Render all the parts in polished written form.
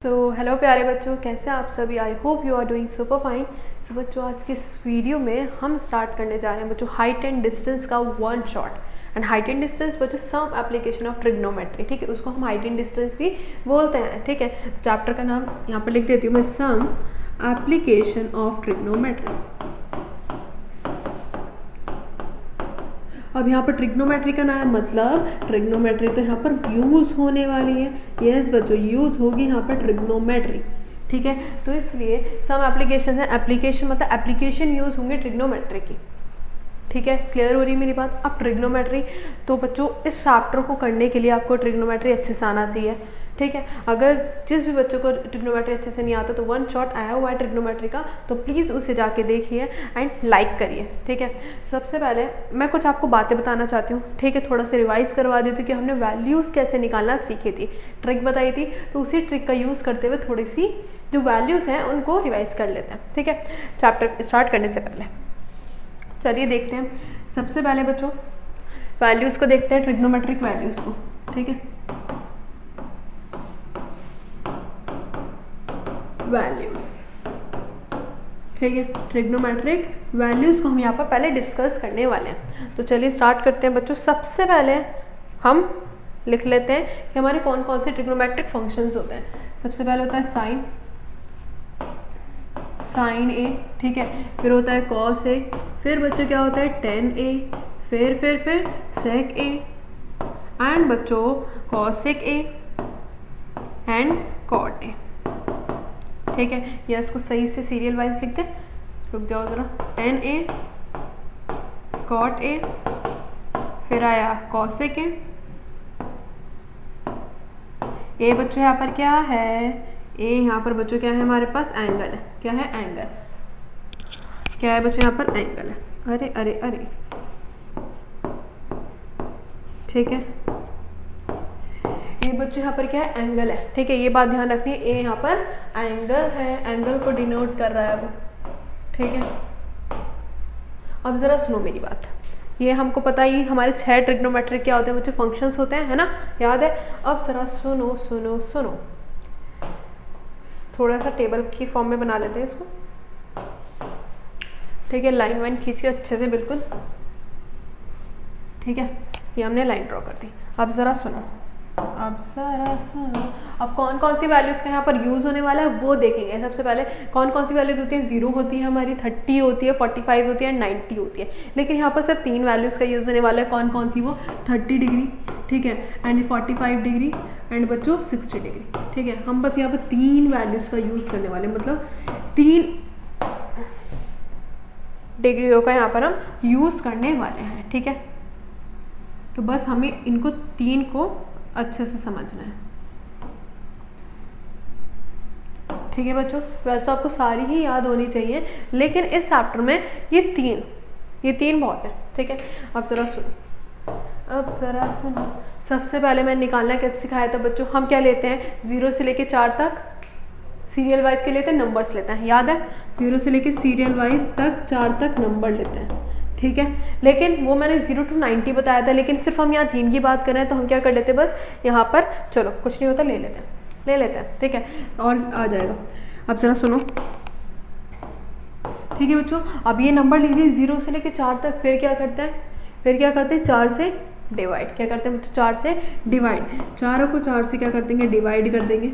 Hello प्यारे बच्चों, कैसे हैं आप सभी। I hope you are doing super fine. So बच्चों, आज के इस वीडियो में हम स्टार्ट करने जा रहे हैं बच्चों हाइट एंड डिस्टेंस का one shot. And height and distance बच्चों सम एप्लीकेशन ऑफ ट्रिग्नोमेट्री, ठीक है, उसको हम हाइट एंड डिस्टेंस भी बोलते हैं, ठीक है। तो चैप्टर का नाम यहाँ पर लिख देती हूँ मैं, सम एप्लीकेशन ऑफ ट्रिग्नोमेट्री। अब यहाँ पर ट्रिग्नोमेट्री का नाम मतलब ट्रिग्नोमेट्री तो यहाँ पर यूज़ होने वाली है। यस बच्चों, यूज़ होगी यहाँ पर ट्रिग्नोमेट्री, ठीक है। तो इसलिए सम एप्लीकेशन है, एप्लीकेशन मतलब एप्लीकेशन यूज़ होंगे ट्रिग्नोमेट्री की, ठीक है। क्लियर हो रही है मेरी बात। अब ट्रिग्नोमेट्री तो बच्चों इस चैप्टर को करने के लिए आपको ट्रिग्नोमेट्री अच्छे से आना चाहिए, ठीक है। अगर जिस भी बच्चों को ट्रिग्नोमेट्री अच्छे से नहीं आता तो वन शॉट आया हुआ है ट्रिग्नोमेट्री का, तो प्लीज़ उसे जाके देखिए एंड लाइक करिए, ठीक है। सबसे पहले मैं कुछ आपको बातें बताना चाहती हूँ, ठीक है। थोड़ा सा रिवाइज करवा देती हूँ कि हमने वैल्यूज़ कैसे निकालना सीखी थी, ट्रिक बताई थी, तो उसी ट्रिक का यूज़ करते हुए थोड़ी सी जो वैल्यूज़ हैं उनको रिवाइज कर लेते हैं, ठीक है, चैप्टर स्टार्ट करने से पहले। चलिए देखते हैं। सबसे पहले बच्चों वैल्यूज़ को देखते हैं, ट्रिग्नोमेट्रिक वैल्यूज़ को, ठीक है। वैल्यूज़, ठीक है, ट्रिग्नोमेट्रिक वैल्यूज़ को हम यहाँ पर पहले डिस्कस करने वाले हैं। तो चलिए स्टार्ट करते हैं बच्चों। सबसे पहले हम लिख लेते हैं कि हमारे कौन कौन से ट्रिग्नोमेट्रिक फंक्शंस होते हैं। सबसे पहले होता है साइन ए, ठीक है। फिर होता है कॉस ए, फिर बच्चों क्या होता है टेन ए, फिर सेक ए, एंड बच्चों cosec A and cot A, ठीक है। या इसको सही से सीरियल वाइज लिखते हैं, रुक जाओ ज़रा। टेन ए, कॉट ए, फिर आया कॉसेक ए। ए बच्चों यहाँ पर क्या है, ए यहाँ पर बच्चों क्या है हमारे पास, एंगल है। क्या है, एंगल। क्या है बच्चों यहाँ पर, एंगल है। अरे अरे अरे, ठीक है। ये बच्चों यहाँ पर क्या है, एंगल है, ठीक है। ये बात ध्यान रखनी है, ए यहाँ पर एंगल है, एंगल को डिनोट कर रहा है वो, ठीक है। अब ज़रा सुनो मेरी बात। ये हमको पता ही हमारे 6 ट्रिग्नोमेट्रिक क्या होते हैं बच्चों, फंक्शंस होते हैं, है ना, याद है। अब ज़रा सुनो सुनो सुनो, थोड़ा सा टेबल की फॉर्म में बना लेते हैं इसको, ठीक है। लाइन वाइन खींच के अच्छे से, बिल्कुल, ठीक है। ये हमने लाइन ड्रॉ कर दी। अब ज़रा सुनो, अब कौन कौन सी वैल्यूज़ का यहाँ पर यूज़ होने वाला है वो देखेंगे। सबसे पहले कौन कौन सी वैल्यूज़ होती है, 0 होती है हमारी, 30 होती है, 45 होती है, 90 होती है। लेकिन यहाँ पर सिर्फ 3 वैल्यूज़ का यूज़ होने वाला है। कौन कौन सी वो, 30 डिग्री, ठीक है, एंड 45 डिग्री, एंड बच्चों 60 डिग्री, ठीक है। हम बस यहाँ पर 3 वैल्यूज़ का यूज़ करने वाले, मतलब 3 डिग्रियों का यहाँ पर हम यूज़ करने वाले हैं, ठीक है। तो बस हमें इनको 3 को अच्छे से समझना है, ठीक है बच्चों। वैसे आपको सारी ही याद होनी चाहिए, लेकिन इस चैप्टर में ये तीन बहुत है, ठीक है। अब ज़रा सुनो, सबसे पहले मैंने निकालना क्या सिखाया था बच्चों, हम क्या लेते हैं, 0 से लेके 4 तक सीरियल वाइज के लेते हैं, नंबर्स लेते हैं, याद है। 0 से लेके सीरियल वाइज तक 4 तक नंबर लेते हैं, ठीक है। लेकिन वो मैंने 0 to 90 बताया था, लेकिन सिर्फ हम यहाँ 3 की बात कर रहे हैं, तो हम क्या कर लेते हैं, बस यहाँ पर चलो कुछ नहीं होता, ले लेते हैं, ठीक है, और आ जाएगा। अब ज़रा सुनो, ठीक है बच्चों। अब ये नंबर लिख दिए 0 से लेके 4 तक, फिर क्या करते हैं, 4 से डिवाइड। क्या करते हैं बच्चों, 4 से डिवाइड। 4 को 4 से क्या कर देंगे, डिवाइड कर देंगे।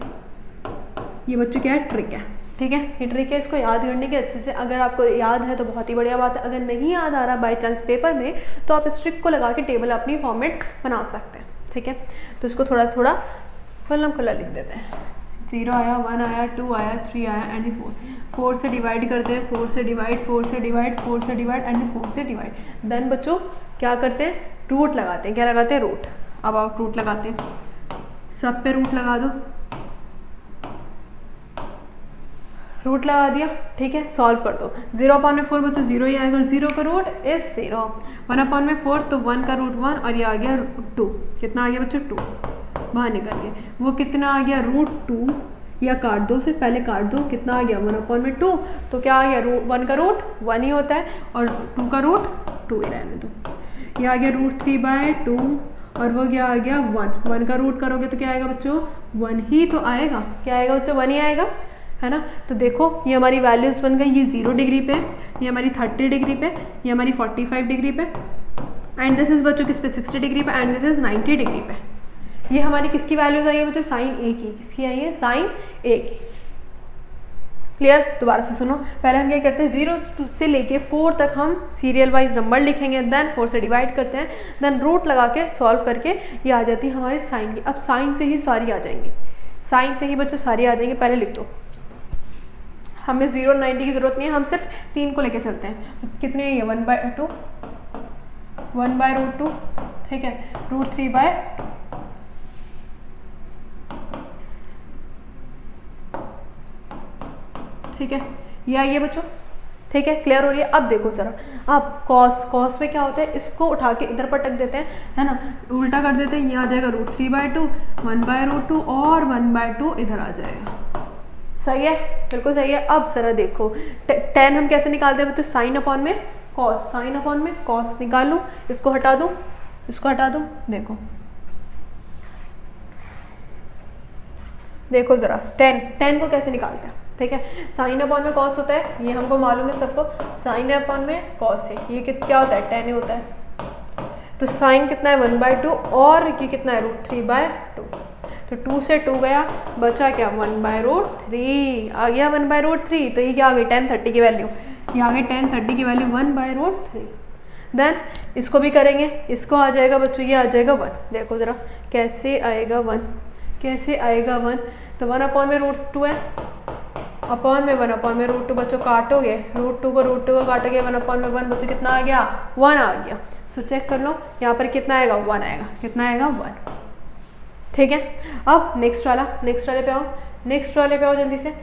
ये बच्चों क्या है, ट्रिक है, ठीक है। ये ट्रिक है, इसको याद करने की अच्छे से। अगर आपको याद है तो बहुत ही बढ़िया बात है, अगर नहीं याद आ रहा बाई चांस पेपर में, तो आप इस ट्रिक को लगा के टेबल अपनी फॉर्मेट बना सकते हैं, ठीक है। तो इसको थोड़ा खुला लिख देते हैं। 0 आया, 1 आया, 2 आया, 3 आया, एंड 4 से डिवाइड करते हैं, 4 से डिवाइड, 4 से डिवाइड, 4 से डिवाइड, एंड 4 से डिवाइड। देन बच्चों क्या करते हैं, रूट लगाते हैं। क्या लगाते हैं, रूट। अब आप रूट लगाते हैं, सब पे रूट लगा दो, रूट लगा दिया, ठीक है। सॉल्व कर दो। 0/4 बच्चों 0 ही आएगा, 0 का रूट इज 0। 1/4 तो 1 का रूट 1, और ये आ गया 2। कितना आ गया बच्चों, 2 बाहर निकल गया। वो कितना आ गया, √2, या काट दो, से पहले काट दो, कितना आ गया 1/2। तो क्या आ गया, 1 का रूट 1 ही होता है, और 2 का रूट 2 ही रहने दो। ये आ गया √3/2, और वो क्या आ गया 1, 1 का रूट करोगे तो क्या आएगा बच्चों 1 ही तो आएगा, क्या आएगा बच्चों 1 ही आएगा, है ना। तो देखो ये हमारी वैल्यूज़ बन गई, ये 0 डिग्री पे, ये हमारी 30 डिग्री पे, ये हमारी 45 डिग्री पे, एंड दिस इज बच्चों किस पे 60 डिग्री पे, एंड दिस इज 90 डिग्री पे। ये हमारी किसकी वैल्यूज आई है बच्चों साइन ए की, किसकी आई है साइन ए की। क्लियर, दोबारा से सुनो, पहले हम क्या करते हैं 0 से लेके 4 तक हम सीरियल वाइज नंबर लिखेंगे, देन 4 से डिवाइड करते हैं, देन रूट लगा के सॉल्व करके ये आ जाती है हमारी साइन की। अब साइन से ही सारी आ जाएंगी, साइन से ही बच्चों सारी आ जाएंगी। पहले लिख दो, हमें 0 और 90 की जरूरत नहीं है, हम सिर्फ 3 को लेके चलते हैं। तो कितने हैं ये 1/2, 1/√2, ठीक है, √3/2, ठीक है, ये आइए बच्चों, ठीक है, क्लियर हो रही है। अब देखो जरा, अब कॉस में क्या होता है, इसको उठा के इधर पटक देते हैं, है ना, उल्टा कर देते हैं, ये आ जाएगा √3/2, 1/√2 और 1/2 इधर आ जाएगा। सही है, बिल्कुल सही है। अब जरा देखो tan हम कैसे निकालते हैं बच्चों, साइन अपॉन में कॉस, साइन अपॉन में कॉस निकाल लूँ, इसको हटा दूँ, इसको हटा दूँ, देखो जरा tan को कैसे निकालते हैं, ठीक है, साइन अपॉन में कॉस होता है, ये हमको मालूम है सबको, साइन अपॉन में कॉस है, ये क्या होता है tan होता है। तो साइन कितना है 1/2 और ये कितना है √3/2, तो 2 से 2 गया, बचा क्या 1/√3, आ गया 1/√3। तो ये क्या आ गई tan 30 की वैल्यू, ये आ गई tan 30 की वैल्यू 1/√3। देन इसको भी करेंगे, इसको आ जाएगा बच्चों, ये आ जाएगा 1, देखो ज़रा कैसे आएगा 1, कैसे आएगा 1, तो 1 अपॉन में √2 है, अपॉन में 1 अपॉन में √2, बच्चों काटोगे √2 को काटोगे, 1 अपॉन में 1 बच्चों कितना आ गया 1 आ गया। सो चेक कर लो यहाँ पर कितना आएगा 1 आएगा, कितना आएगा 1, ठीक है। अब नेक्स्ट वाले पे आओ, नेक्स्ट वाले पे आओ जल्दी से,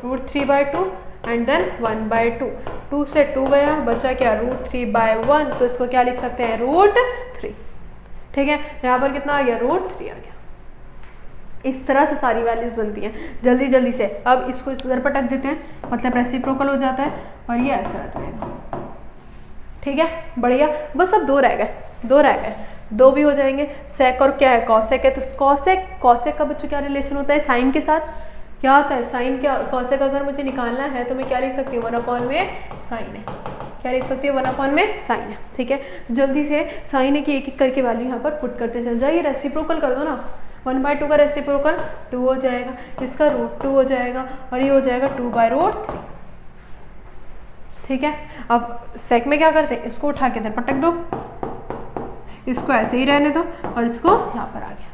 √3/2 एंड देन 1/2, 2 से 2 गया, बचा क्या √3/1, तो इसको क्या लिख सकते हैं √3, ठीक है, यहाँ पर कितना आ गया √3 आ गया। इस तरह से सारी वैल्यूज बनती हैं जल्दी जल्दी से। अब इसको इस इधर पटक देते हैं, मतलब रेसिप्रोकल हो जाता है और ये ऐसा आ जाएगा, ठीक है, बढ़िया। बस अब 2 रह गए, 2 भी हो जाएंगे। सेक और क्या है कॉसेक है, तो कॉसेक का बच्चों क्या रिलेशन होता है साइन के साथ, क्या होता है साइन, क्या कॉसेक अगर मुझे निकालना है तो मैं क्या लिख सकती हूँ 1 अपॉन में साइन है, क्या लिख सकती हूँ 1 अपॉन में साइन है, ठीक है। जल्दी से साइन है कि एक एक करके वैल्यू यहाँ पर पुट करते चल जाइए, रेसिप्रोकल कर दो ना, 1/2 का रेसिप्रोकल 2 हो जाएगा, इसका √2 हो जाएगा और ये हो जाएगा 2/√3, ठीक है। अब सेक में क्या करते हैं, इसको उठा के इधर पटक दो, इसको ऐसे ही रहने दो और इसको यहाँ पर आ गया,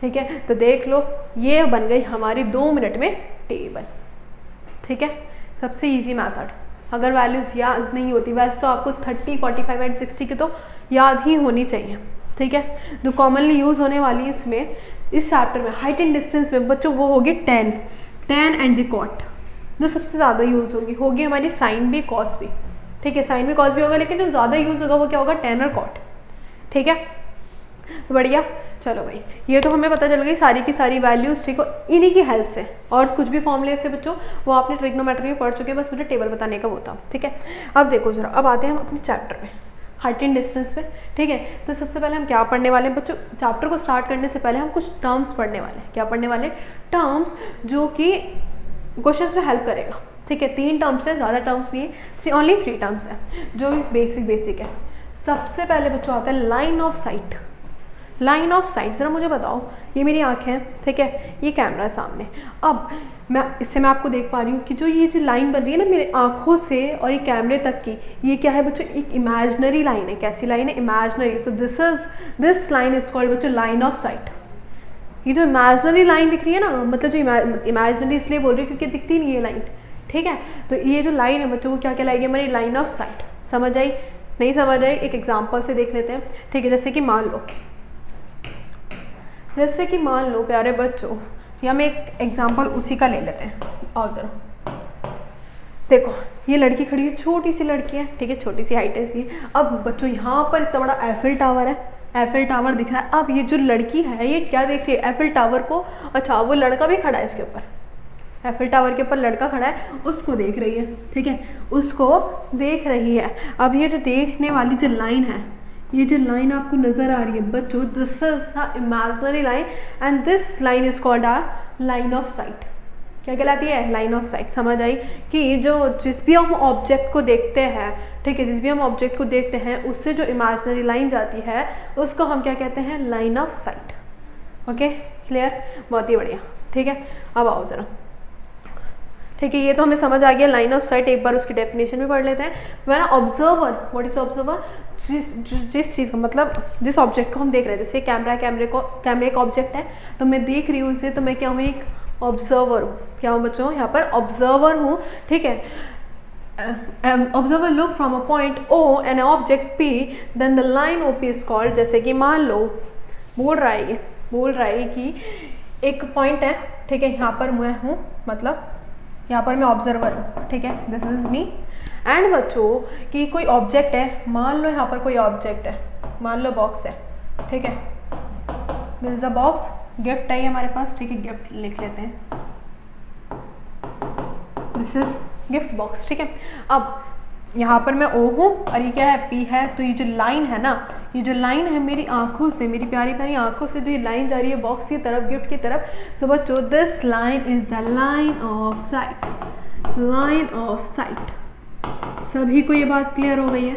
ठीक है। तो देख लो ये बन गई हमारी 2 मिनट में टेबल, ठीक है, सबसे इजी मेथड। अगर वैल्यूज याद नहीं होती, वैसे तो आपको 30, 45 एंड 60 की तो याद ही होनी चाहिए, ठीक है। जो कॉमनली यूज़ होने वाली इसमें इस चैप्टर में हाइट एंड डिस्टेंस में बच्चों वो होगी tan एंड द कॉट, जो सबसे ज़्यादा यूज़ होगी हमारी साइन भी कॉस भी, ठीक है, साइन भी कॉस भी होगा, लेकिन जो ज़्यादा यूज़ होगा वो क्या होगा tan और कॉट, ठीक है, बढ़िया। चलो भाई, ये तो हमें पता चल गई सारी की सारी वैल्यूज, ठीक है, इन्हीं की हेल्प से, और कुछ भी फॉर्मूले से बच्चों वो आपने ट्रिग्नोमेट्री में पढ़ चुके हैं, बस मुझे टेबल बताने का वो था, ठीक है। अब देखो जरा, अब आते हैं हम अपने चैप्टर में हाइट एंड डिस्टेंस पे, ठीक है। तो सबसे पहले हम क्या पढ़ने वाले हैं बच्चों, चैप्टर को स्टार्ट करने से पहले हम कुछ टर्म्स पढ़ने वाले हैं। क्या पढ़ने वाले टर्म्स जो कि क्वेश्चंस में हेल्प करेगा, ठीक है। 3 टर्म्स है, ज़्यादा टर्म्स नहीं है, ओनली 3 टर्म्स है जो बेसिक है। सबसे पहले बच्चों आता है line of site. Line of site, ज़रा मुझे बताओ, ये मेरी आँखें हैं, ठीक है, ये कैमरा है सामने, अब मैं आपको देख पा रही हूँ कि जो ये जो लाइन बन रही है ना मेरे आँखों से और ये कैमरे तक की, ये क्या है बच्चों, एक इमेजिनरी लाइन है। कैसी लाइन है, इमेजिनरी। तो दिस लाइन इज कॉल्ड बच्चों लाइन ऑफ साइट। ये जो इमेजिनरी लाइन दिख रही है ना, मतलब जो इमेजिनरी इसलिए बोल रही है क्योंकि दिखती नहीं है लाइन, ठीक है। तो ये जो लाइन है बच्चों वो क्या कहलाएगी हमारी लाइन ऑफ साइट। समझ आई, नहीं समझ आई, एक एग्जाम्पल से देख लेते हैं, ठीक है। जैसे कि मान लो प्यारे बच्चों, या मैं एक एग्जाम्पल उसी का ले लेते हैं, और जरा देखो, ये लड़की खड़ी है, छोटी सी लड़की है, ठीक है, छोटी सी हाइट है इसकी। अब बच्चों यहाँ पर इतना बड़ा एफिल टावर है, एफिल टावर दिख रहा है। अब ये जो लड़की है ये क्या देख रही है, एफिल टावर को। अच्छा, वो लड़का भी खड़ा है इसके ऊपर, एफिल टावर के ऊपर लड़का खड़ा है, उसको देख रही है, ठीक है, उसको देख रही है। अब ये जो देखने वाली जो लाइन है, ये जो लाइन आपको नज़र आ रही है बच्चों, this is the imaginary line and this line is called a line of sight. क्या कहलाती है? Line of sight. समझ आई कि जो जिस भी हम ऑब्जेक्ट को देखते हैं, ठीक है, जिस भी हम ऑब्जेक्ट को देखते हैं उससे जो इमेजिनरी लाइन जाती है उसको हम क्या कहते हैं? Line of site. Okay, clear? बहुत ही बढ़िया। ठीक है, अब आओ ज़रा। ठीक है, ये तो हमें समझ आ गया लाइन ऑफ साइट। एक बार उसकी डेफिनेशन भी पढ़ लेते हैं। वह ऑब्जर्वर, व्हाट इज ऑब्जर्वर? जिस चीज़ का मतलब जिस ऑब्जेक्ट को हम देख रहे हैं, जैसे कैमरा एक ऑब्जेक्ट है, तो मैं देख रही हूँ उसे, तो मैं क्या हूँ? एक ऑब्जर्वर हूँ। क्या हूँ बच्चों? यहाँ पर ऑब्जर्वर हूँ। ठीक है, observer look from a point O an object P, then the line O P is called. जैसे कि मान लो बोल रहा है कि एक पॉइंट है, ठीक है, यहाँ पर मैं हूँ, मतलब यहाँ पर मैं ऑब्जर्वर हूँ, ठीक है, दिस इज मी। एंड बच्चों कि कोई ऑब्जेक्ट है, मान लो यहाँ पर कोई ऑब्जेक्ट है, मान लो बॉक्स है, ठीक है, this is the box. Gift है हमारे पास, ठीक है, गिफ्ट लिख लेते हैं, दिस इज गिफ्ट बॉक्स। ठीक है, अब यहाँ पर मैं ओ हूँ और ये क्या है? पी है। तो ये जो लाइन है ना, ये जो लाइन है मेरी आंखों से, मेरी प्यारी प्यारी आंखों से जो ये लाइन जा रही है बॉक्स की तरफ, गिफ्ट की तरफ, सो बच्चों this line is the line of site. Line of site. सभी को ये बात क्लियर हो गई है?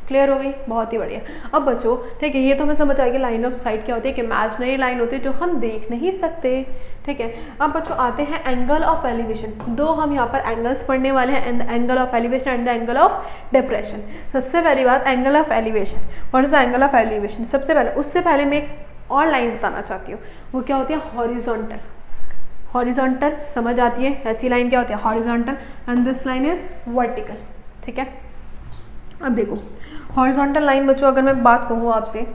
क्लियर हो गई? बहुत ही बढ़िया। अब बच्चों ठीक है, ये तो हमें समझ आ गया लाइन ऑफ साइट क्या होती है, कि इमेजिनरी लाइन होती है जो हम देख नहीं सकते। ठीक है, अब बच्चों आते हैं एंगल ऑफ एलिवेशन। दो हम यहाँ पर एंगल्स पढ़ने वाले हैं, angle of elevation and the angle of depression. सबसे पहली बात angle of elevation. What is the angle of elevation? सबसे पहले, उससे पहले मैं एक और लाइन बताना चाहती हूँ, वो क्या होती है? हॉरिजॉन्टल। हॉरिजॉन्टल समझ आती है? ऐसी लाइन क्या होती है? Horizontal. And this line is vertical. ठीक है, अब देखो हॉरिजॉन्टल लाइन बच्चों, अगर मैं बात कहूँ आपसे,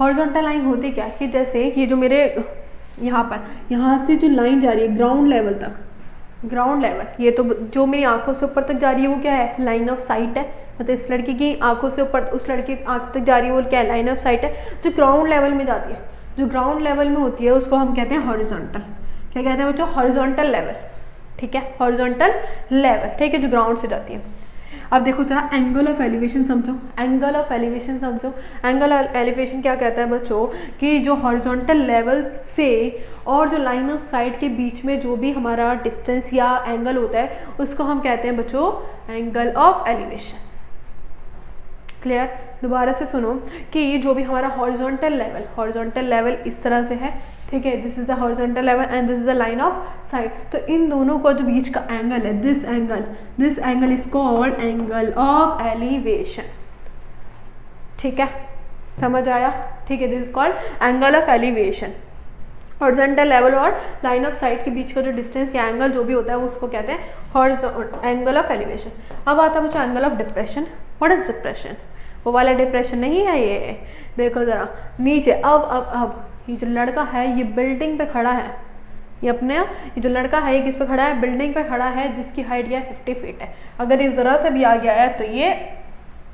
हॉरिजॉन्टल लाइन होती क्या है कि जैसे ये जो मेरे यहाँ पर, यहाँ से जो लाइन जा रही है ग्राउंड लेवल तक, ग्राउंड लेवल, ये तो जो मेरी आंखों से ऊपर तक जा रही है वो क्या है? लाइन ऑफ साइट है। मतलब इस लड़की की आंखों से ऊपर उस लड़की की आंख तक जा रही है वो क्या है? लाइन ऑफ साइट है। जो ग्राउंड लेवल में जाती है, जो ग्राउंड लेवल में होती है उसको हम कहते हैं हॉरिजॉन्टल। क्या कहते हैं बच्चों? Horizontal level. ठीक है, हॉरिजॉन्टल लेवल, ठीक है, जो ग्राउंड से जाती है। अब देखो जरा एंगल ऑफ एलिवेशन समझो। एंगल ऑफ एलिवेशन समझो। एंगल ऑफ एलिवेशन क्या कहता है बच्चों? कि जो हॉरिजॉन्टल लेवल से और जो लाइन ऑफ साइट के बीच में जो भी हमारा डिस्टेंस या एंगल होता है उसको हम कहते हैं बच्चों एंगल ऑफ एलिवेशन। क्लियर? दोबारा से सुनो कि ये जो भी हमारा हॉरिजॉन्टल लेवल इस तरह से है, ठीक है, this is the horizontal level and this is the line of site. तो इन दोनों का जो बीच का एंगल है, this angle is called angle of elevation. ठीक है, समझ आया? ठीक है, this is called angle of elevation. Horizontal level और लाइन ऑफ साइट के बीच का जो डिस्टेंस या एंगल जो भी होता है उसको कहते हैं एंगल ऑफ एलिवेशन। अब आता है बच्चों angle of depression. What is depression? वो वाला डिप्रेशन नहीं है ये। देखो जरा नीचे, अब ये जो लड़का है ये बिल्डिंग पे खड़ा है, ये जो लड़का है ये किस पे खड़ा है? बिल्डिंग पे खड़ा है जिसकी हाइट क्या है? 50 फीट है। अगर ये ज़रा से भी आ गया है तो ये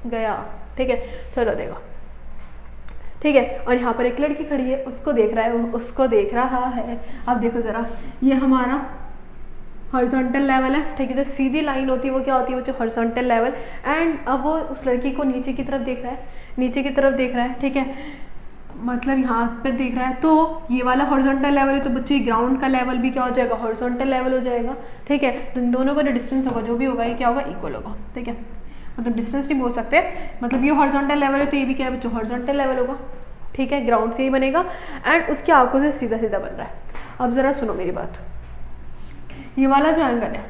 गया। ठीक है, चलो देखो, ठीक है, और यहाँ पर एक लड़की खड़ी है, उसको देख रहा है। अब देखो ज़रा, ये हमारा हॉरिजॉन्टल लेवल है। ठीक है, जो सीधी लाइन होती है वो क्या होती है? वो जो हॉरिजॉन्टल लेवल। एंड अब वो उस लड़की को नीचे की तरफ देख रहा है, ठीक है, मतलब यहाँ पर देख रहा है। तो ये वाला हॉरिजॉन्टल लेवल है, तो बच्चों ग्राउंड का लेवल भी क्या हो जाएगा? हॉरिजॉन्टल लेवल हो जाएगा। ठीक है, तो इन दोनों का जो डिस्टेंस होगा, जो भी होगा, ये क्या होगा? इक्वल होगा। ठीक है, मतलब डिस्टेंस नहीं बोल सकते, मतलब ये हॉरिजॉन्टल लेवल है तो ये भी क्या है बच्चों? हॉरिजॉन्टल लेवल होगा। ठीक है, ग्राउंड से ही बनेगा एंड उसकी आंखों से सीधा सीधा बन रहा है। अब ज़रा सुनो मेरी बात, ये वाला जो एंगल है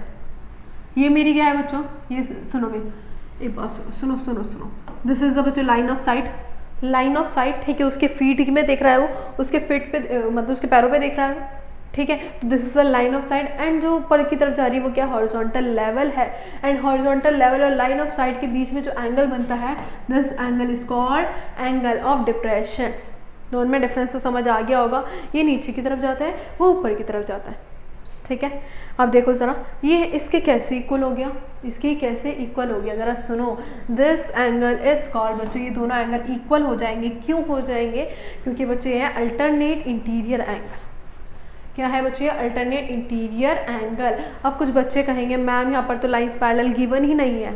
ये मेरी क्या है बच्चों? ये सुनो मेरी एक बात, सुनो। दिस इज द बच्चों लाइन ऑफ साइट। ठीक है, उसके फीट में देख रहा है वो, उसके फीट पे मतलब उसके पैरों पे देख रहा है। ठीक है, तो this is the line of site and जो ऊपर की तरफ जा रही है वो क्या? हॉरिजॉन्टल लेवल है। एंड हॉरिजॉन्टल लेवल और लाइन ऑफ साइट के बीच में जो एंगल बनता है, this angle is called angle of depression. दोनों में डिफरेंस तो समझ आ गया होगा। ये नीचे की तरफ जाता है, वो ऊपर की तरफ जाता है। ठीक है, अब देखो ज़रा, ये इसके कैसे इक्वल हो गया? ज़रा सुनो, दिस एंगल इज कॉल्ड, बच्चों ये दोनों एंगल इक्वल हो जाएंगे। क्यों हो जाएंगे? क्योंकि बच्चों ये है अल्टरनेट इंटीरियर एंगल। क्या है बच्चों? Alternate interior angle. अब कुछ बच्चे कहेंगे मैम यहाँ पर तो लाइंस पैरेलल गिवन ही नहीं है।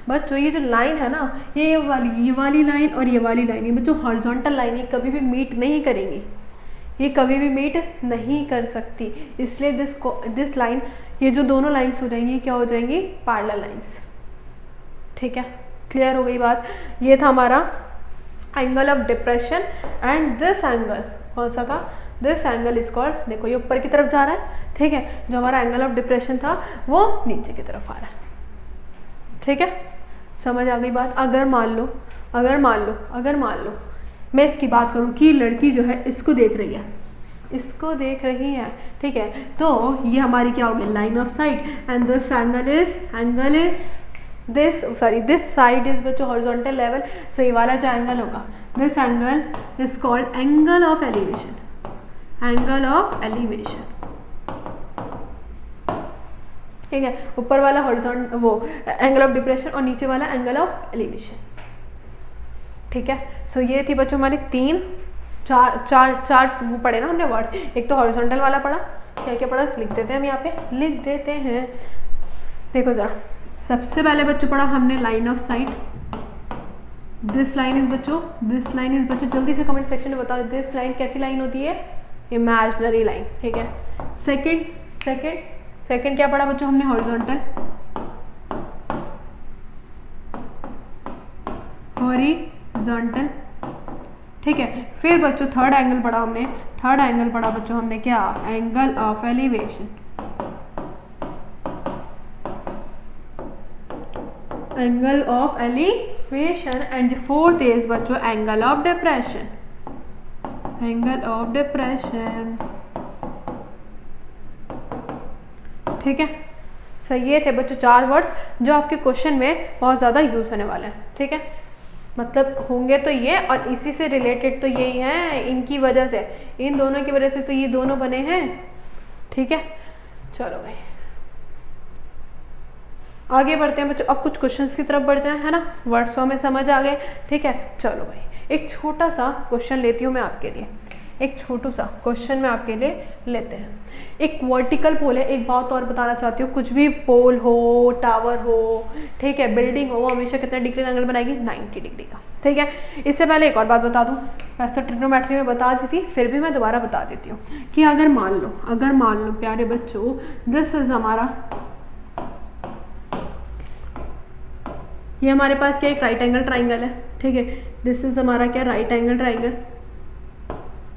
बच्चों ये जो लाइन है ना, ये वाली लाइन और ये वाली लाइन, ये बच्चों हॉरिजॉन्टल लाइन, ये कभी भी मीट नहीं करेंगी, ये कभी भी मीट नहीं कर सकती, इसलिए दिस लाइन, ये जो दोनों लाइन्स हो जाएंगी क्या हो जाएंगी, पैरेलल लाइन्स। ठीक है, क्लियर हो गई बात। ये था हमारा angle of depression and this angle कौन सा था, दिस एंगल इज कॉल्ड, देखो ये ऊपर की तरफ जा रहा है, ठीक है, जो हमारा एंगल ऑफ डिप्रेशन था वो नीचे की तरफ आ रहा है। ठीक है, समझ आ गई बात। अगर मान लो मैं इसकी बात करूँ कि लड़की जो है इसको देख रही है, ठीक है, तो ये हमारी क्या होगी, line of site, and this angle is this side is बच्चों हॉरिजॉन्टल लेवल, सो ये वाला जो एंगल होगा, this angle is called angle of elevation, ठीक है, ऊपर वाला हॉरिजॉन्टल वो एंगल ऑफ डिप्रेशन और नीचे वाला एंगल ऑफ एलिवेशन। ठीक है, सो ये थी बच्चों हमारी चार वो पढ़े ना हमने वर्ड्स, एक तो हॉरिजॉन्टल वाला पढ़ा, क्या पढ़ा लिख देते हैं, हम यहाँ पे लिख देते हैं। देखो जरा, सबसे पहले बच्चों पढ़ा हमने line of site, this line is बच्चों जल्दी से कमेंट सेक्शन में बताओ दिस लाइन कैसी लाइन होती है, इमेजिनरी लाइन। ठीक है, सेकंड क्या पढ़ा बच्चों हमने, हॉरिजॉन्टल, ठीक है। फिर बच्चों थर्ड एंगल पढ़ा हमने क्या, angle of elevation, and the fourth is बच्चों एंगल ऑफ डिप्रेशन, ठीक है। सो ये थे बच्चों 4 वर्ड्स जो आपके क्वेश्चन में बहुत ज़्यादा यूज होने वाले हैं। ठीक है, मतलब होंगे तो ये, और इसी से रिलेटेड तो यही है, इनकी वजह से, इन दोनों की वजह से तो ये दोनों बने हैं। ठीक है, चलो भाई आगे बढ़ते हैं बच्चों, अब कुछ क्वेश्चंस की तरफ बढ़ जाए, है ना, वर्ड्सों में समझ आ गए। ठीक है, चलो भाई एक छोटा सा क्वेश्चन लेती हूँ मैं आपके लिए, लेते हैं। एक वर्टिकल पोल है, एक बात और बताना चाहती हूँ, कुछ भी पोल हो, टावर हो, ठीक है, बिल्डिंग हो, वो हमेशा कितना डिग्री का एंगल बनाएगी, 90 डिग्री का। ठीक है, इससे पहले एक और बात बता दूँ, वैसे तो ट्रिग्नोमेट्री में बता दी थी, फिर भी मैं दोबारा बता देती हूँ कि अगर मान लो प्यारे बच्चों, दिस इज हमारा, ये हमारे पास क्या एक राइट एंगल ट्राइंगल है। ठीक है, दिस इज हमारा क्या, राइट एंगल ट्राइंगल।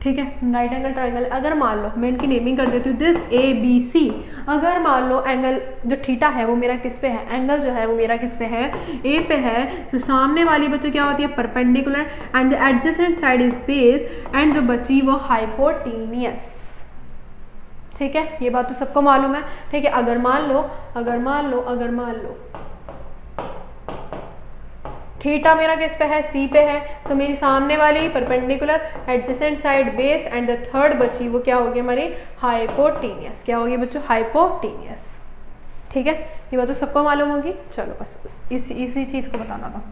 ठीक है, राइट एंगल ट्राइंगल। अगर मान लो, मैं इनकी नेमिंग कर देती हूँ, दिस ABC, अगर मान लो एंगल जो थीटा है वो मेरा किस पे है, एंगल जो है वो मेरा किस पे है, A पे है, तो सामने वाली बच्चों क्या होती है, perpendicular, and the adjacent side is base, and जो बची वो हाइपोटेन्यूस। ठीक है, ये बात तो सबको मालूम है। ठीक है, अगर मान लो थीटा मेरा किस पे है, C पे है, तो मेरी सामने वाली perpendicular, adjacent side base, and the third बची वो क्या होगी हमारी, हाइपोटेन्यूस। क्या होगी बच्चों, हाइपोटेन्यूस। ठीक है, ये बात तो सबको मालूम होगी। चलो बस इसी चीज़ को बताना था।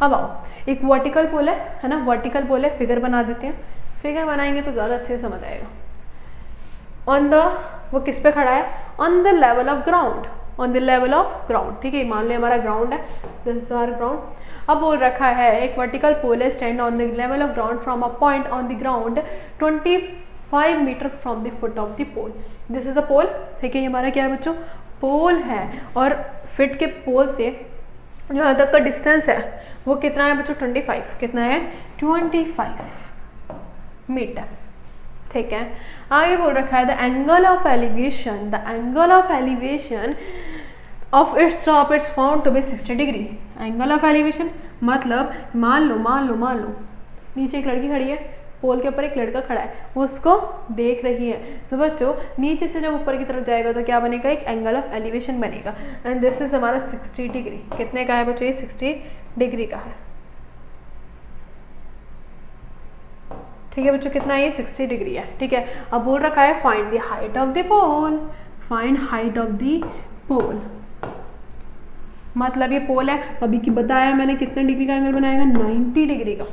अब आओ, एक वर्टिकल पोल है ना, वर्टिकल पोल है, फिगर बना देते हैं, फिगर बनाएंगे तो ज़्यादा अच्छे से समझ आएगा। वो किस पे खड़ा है, on the level of ground, ठीक है, मान लो हमारा ग्राउंड है, दिस इज आवर ग्राउंड। अब बोल रखा है एक वर्टिकल पोल है stand on the level of ground from a point on the ground 25 metre from the foot of the pole. This is the pole. ठीक है, ये हमारा क्या है बच्चों, पोल है, और फिट के पोल से जो यहाँ तक का डिस्टेंस है वो कितना है बच्चों, 25। कितना है, 25 मीटर। ठीक है, आगे बोल रखा है the angle of elevation of its top it's found to be 60 degree. Angle of elevation मतलब मान लो नीचे एक लड़की खड़ी है, पोल के ऊपर एक लड़का खड़ा है, वो उसको देख रही है। सो बच्चों नीचे से जब ऊपर की तरफ जाएगा तो क्या बनेगा, एक एंगल ऑफ एलिवेशन बनेगा, एंड दिस इज हमारा 60 डिग्री। कितने का है बच्चों, ये 60 डिग्री का है। ठीक है बच्चों, कितना है, 60 डिग्री है। ठीक है, अब बोल रखा है find the height of the pole, मतलब ये पोल है, अभी की बताया मैंने कितने डिग्री का एंगल बनाएगा, 90 डिग्री का।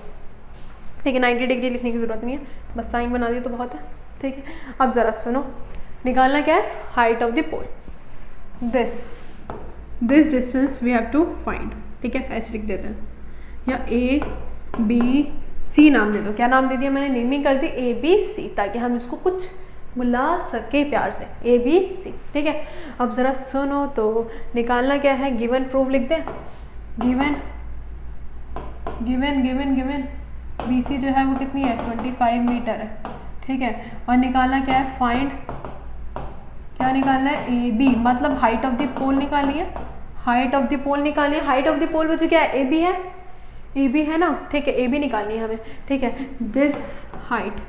ठीक है, 90 डिग्री लिखने की जरूरत नहीं है, बस साइन बना दी तो बहुत है। ठीक है, अब जरा सुनो, निकालना क्या है, height of the pole, this distance we have to find. ठीक है, एच लिख देते हैं, या ए बी सी नाम दे दो। क्या नाम दे दिया मैंने, नेमिंग कर दी ए बी सी, ताकि हम इसको कुछ बुला सके प्यार से, ए बी सी। ठीक है, अब ज़रा सुनो तो, निकालना क्या है, गिवन प्रूफ लिख दें, given given given given B C जो है वो कितनी है, 25 मीटर है। ठीक है, और निकालना क्या है, फाइंड, क्या निकालना है, ए बी, मतलब हाइट ऑफ द पोल निकालनी है, हाइट ऑफ द पोल निकालनी है। हाइट ऑफ द पोल बच्चों क्या है, ए बी है, ए बी है ना। ठीक है, ए बी निकालनी है हमें। ठीक है, this height